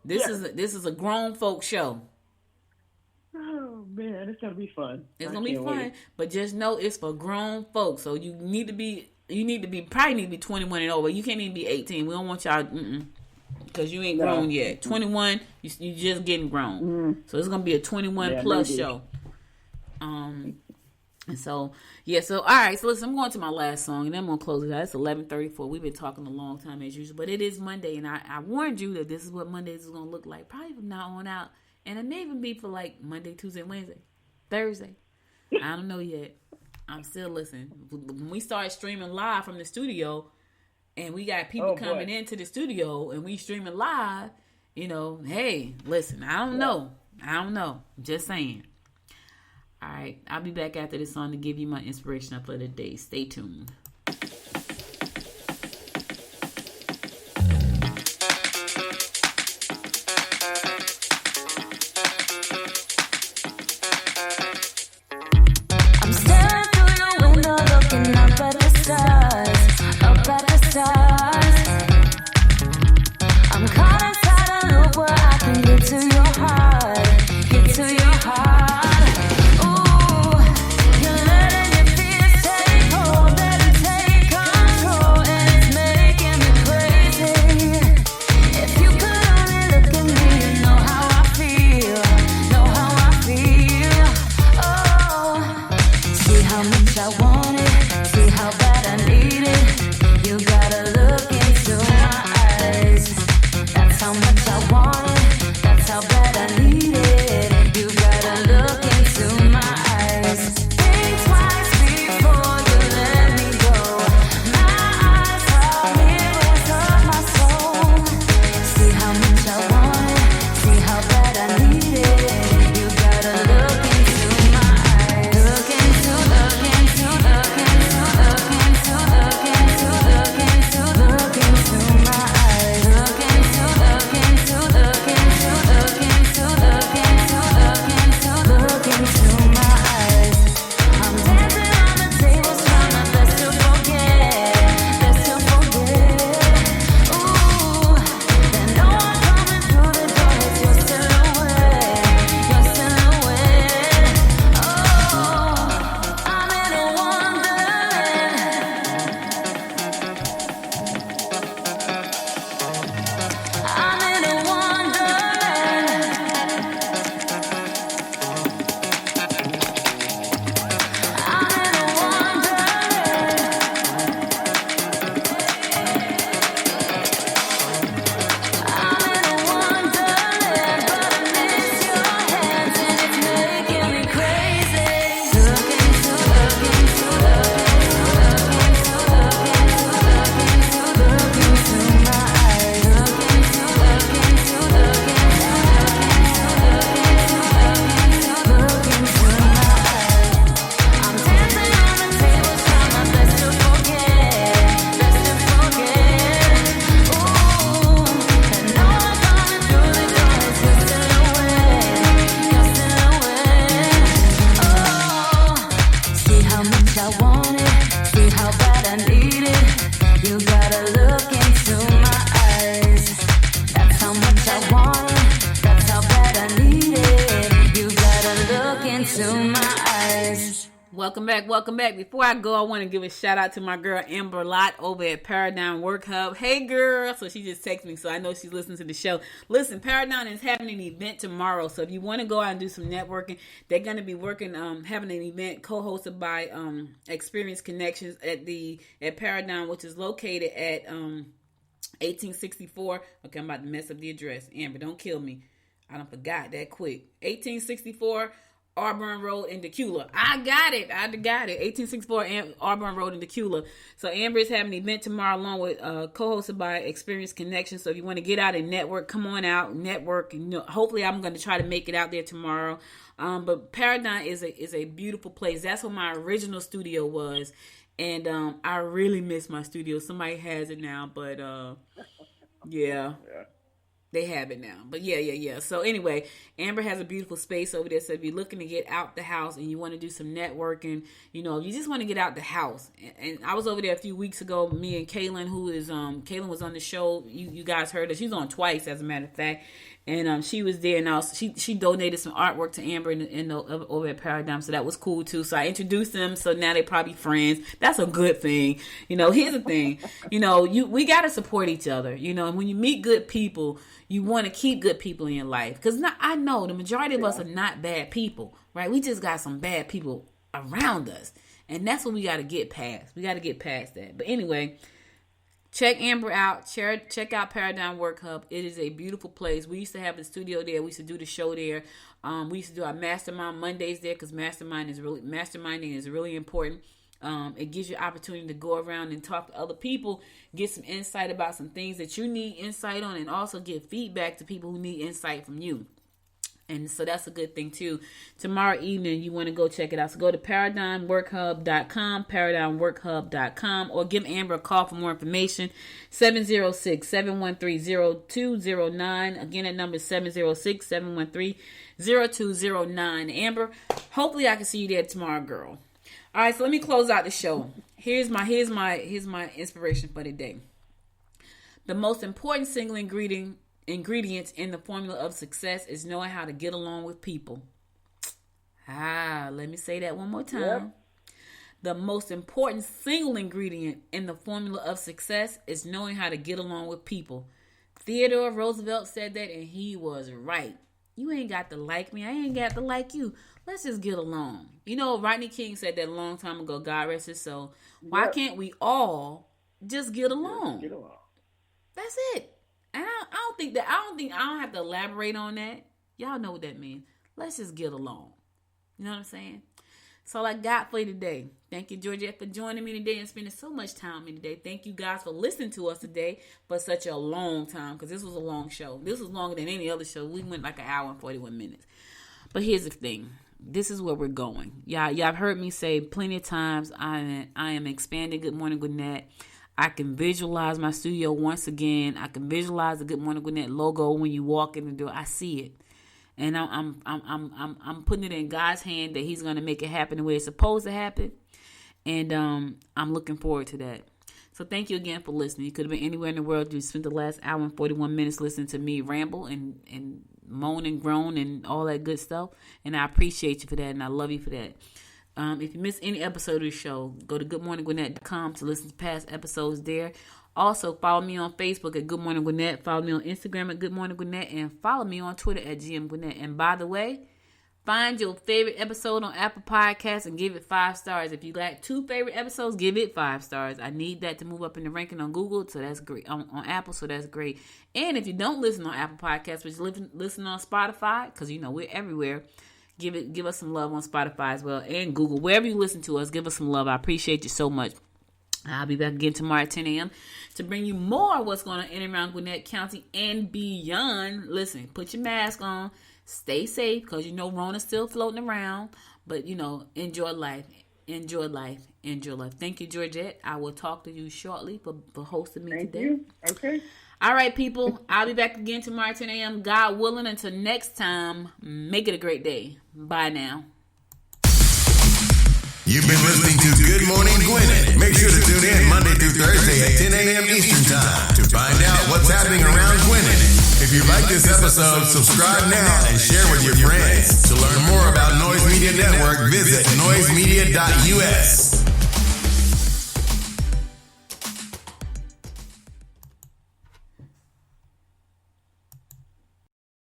this is a grown folk show. Oh, man, it's going to be fun. It's going to be fun, but just know it's for grown folks. So you need to be 21 and over. You can't even be 18. We don't want y'all, because you ain't grown yet. 21, you just getting grown. So it's going to be a 21 plus show. And so, all right. So listen, I'm going to my last song, and then I'm going to close it out. It's 11:34. We've been talking a long time as usual, but it is Monday, and I warned you that this is what Mondays is going to look like, probably from now on out. And it may even be for like Monday, Tuesday, Wednesday, Thursday. I don't know yet. I'm still listening. When we start streaming live from the studio, and we got people coming into the studio, and we streaming live, hey, listen, I don't know. Just saying. All right, I'll be back after this song to give you my inspiration for the day. Stay tuned. I'm staring through your window, looking up at the stars. I'm caught inside a loop where I can get to your heart. Ooh, you're letting your fears take hold, let it take control, and it's making me crazy. If you could only look at me, you know how I feel. Oh, see how much I want it, see how bad I need it. You gotta look into my eyes. That's how much I want it, that's how bad I need it. You gotta look into my eyes. Think twice before you let me go. My eyes are mirrors of my soul. See how much I want it, see how bad I need it. You gotta look into my eyes. Look into my eyes. I'm dancing on the tables, trying my best to forget. Ooh, there's no one coming through the door. It's your silhouette. Oh, I'm in a wonderland. I'm in a wonderland. I'm in a wonderland. I'm in a wonderland, but I miss your hands and it's making me crazy. Look into my eyes. I'm dancing on the tables, trying my best to forget. Ooh, and no one coming through the door. It's your silhouette. Oh, see how much I want it, see how bad I need it. You gotta look into my eyes. That's how much I want it, that's how bad I need it. into my eyes. Welcome back. Before I go, I want to give a shout out to my girl Amber Lott over at Paradigm Work Hub. Hey girl, so she just texted me, so I know she's listening to the show. Listen, Paradigm is having an event tomorrow, so if you want to go out and do some networking, they're going to be working, having an event co-hosted by Experience Connections at Paradigm, which is located at 1864. Okay, I'm about to mess up the address. Amber, don't kill me. I done forgot that quick. 1864 Auburn Road in Decula. I got it. 1864 Auburn Road in Decula. So Amber is having an event tomorrow along with co-hosted by Experience Connection. So if you want to get out and network, come on out, network. Hopefully I'm going to try to make it out there tomorrow. But Paradigm is a beautiful place. That's where my original studio was. And I really miss my studio. Somebody has it now, but yeah. They have it now. But yeah. So anyway, Amber has a beautiful space over there. So if you're looking to get out the house and you want to do some networking, you just want to get out the house. And I was over there a few weeks ago. Me and Kaylin, Kaylin was on the show. You guys heard her. She's on twice, as a matter of fact. And she was there, and also she donated some artwork to Amber over at Paradigm, so that was cool too. So I introduced them, so now they probably friends. That's a good thing. Here's the thing. We gotta support each other. And when you meet good people, you want to keep good people in your life. Because I know the majority of us are not bad people, right? We just got some bad people around us, and that's what we got to get past. We got to get past that. But anyway. Check Amber out. Check out Paradigm Work Hub. It is a beautiful place. We used to have a studio there. We used to do the show there. We used to do our mastermind Mondays there because masterminding is really important. It gives you opportunity to go around and talk to other people, get some insight about some things that you need insight on, and also give feedback to people who need insight from you. And so that's a good thing too. Tomorrow evening, you want to go check it out. So go to ParadigmWorkHub.com, ParadigmWorkHub.com, or give Amber a call for more information. 706-713-0209. Again, that number is 706-713-0209. Amber, hopefully I can see you there tomorrow, girl. All right, so let me close out the show. Here's my inspiration for the day. The most important single ingredients in the formula of success is knowing how to get along with people. Let me say that one more time. Yep. The most important single ingredient in the formula of success is knowing how to get along with people. Theodore Roosevelt said that, and he was right. You ain't got to like me. I ain't got to like you. Let's just get along. Rodney King said that a long time ago. God rest his soul. Why can't we all just get along? Get along. That's it. And I don't have to elaborate on that. Y'all know what that means. Let's just get along. You know what I'm saying? That's all I got for you today. Thank you, Georgette, for joining me today and spending so much time with me today. Thank you guys for listening to us today for such a long time, because this was a long show. This was longer than any other show. We went like an hour and 41 minutes. But here's the thing. This is where we're going. Y'all have heard me say plenty of times, I am expanding Good Morning Gwinnett. I can visualize my studio once again. I can visualize the Good Morning Gwinnett logo when you walk in the door. I see it, and I'm putting it in God's hand that He's going to make it happen the way it's supposed to happen, and I'm looking forward to that. So thank you again for listening. You could have been anywhere in the world. You spent the last hour and 41 minutes listening to me ramble and moan and groan and all that good stuff, and I appreciate you for that, and I love you for that. If you miss any episode of the show, go to goodmorninggwinnett.com to listen to past episodes there. Also, follow me on Facebook at Good Morning Gwinnett. Follow me on Instagram at Good Morning Gwinnett. And follow me on Twitter at GM Gwinnett. And by the way, find your favorite episode on Apple Podcasts and give it 5 stars. If you got 2 favorite episodes, give it 5 stars. I need that to move up in the ranking on Google, so that's great. On Apple, so that's great. And if you don't listen on Apple Podcasts, but you listen on Spotify, because we're everywhere, give us some love on Spotify as well, and Google. Wherever you listen to us, give us some love. I appreciate you so much. I'll be back again tomorrow at 10 a.m. to bring you more of what's going on in and around Gwinnett County and beyond. Listen, put your mask on. Stay safe, because Rona's still floating around. But, enjoy life. Enjoy life. Enjoy life. Thank you, Georgette. I will talk to you shortly for hosting me today. Thank you. Okay. All right, people. I'll be back again tomorrow at 10 a.m. God willing. Until next time, make it a great day. Bye now. You've been listening to Good Morning Gwinnett. Make sure to tune in Monday through Thursday at 10 a.m. Eastern Time to find out what's happening around Gwinnett. If you like this episode, subscribe now and share with your friends. To learn more about Noise Media Network, visit noisemedia.us.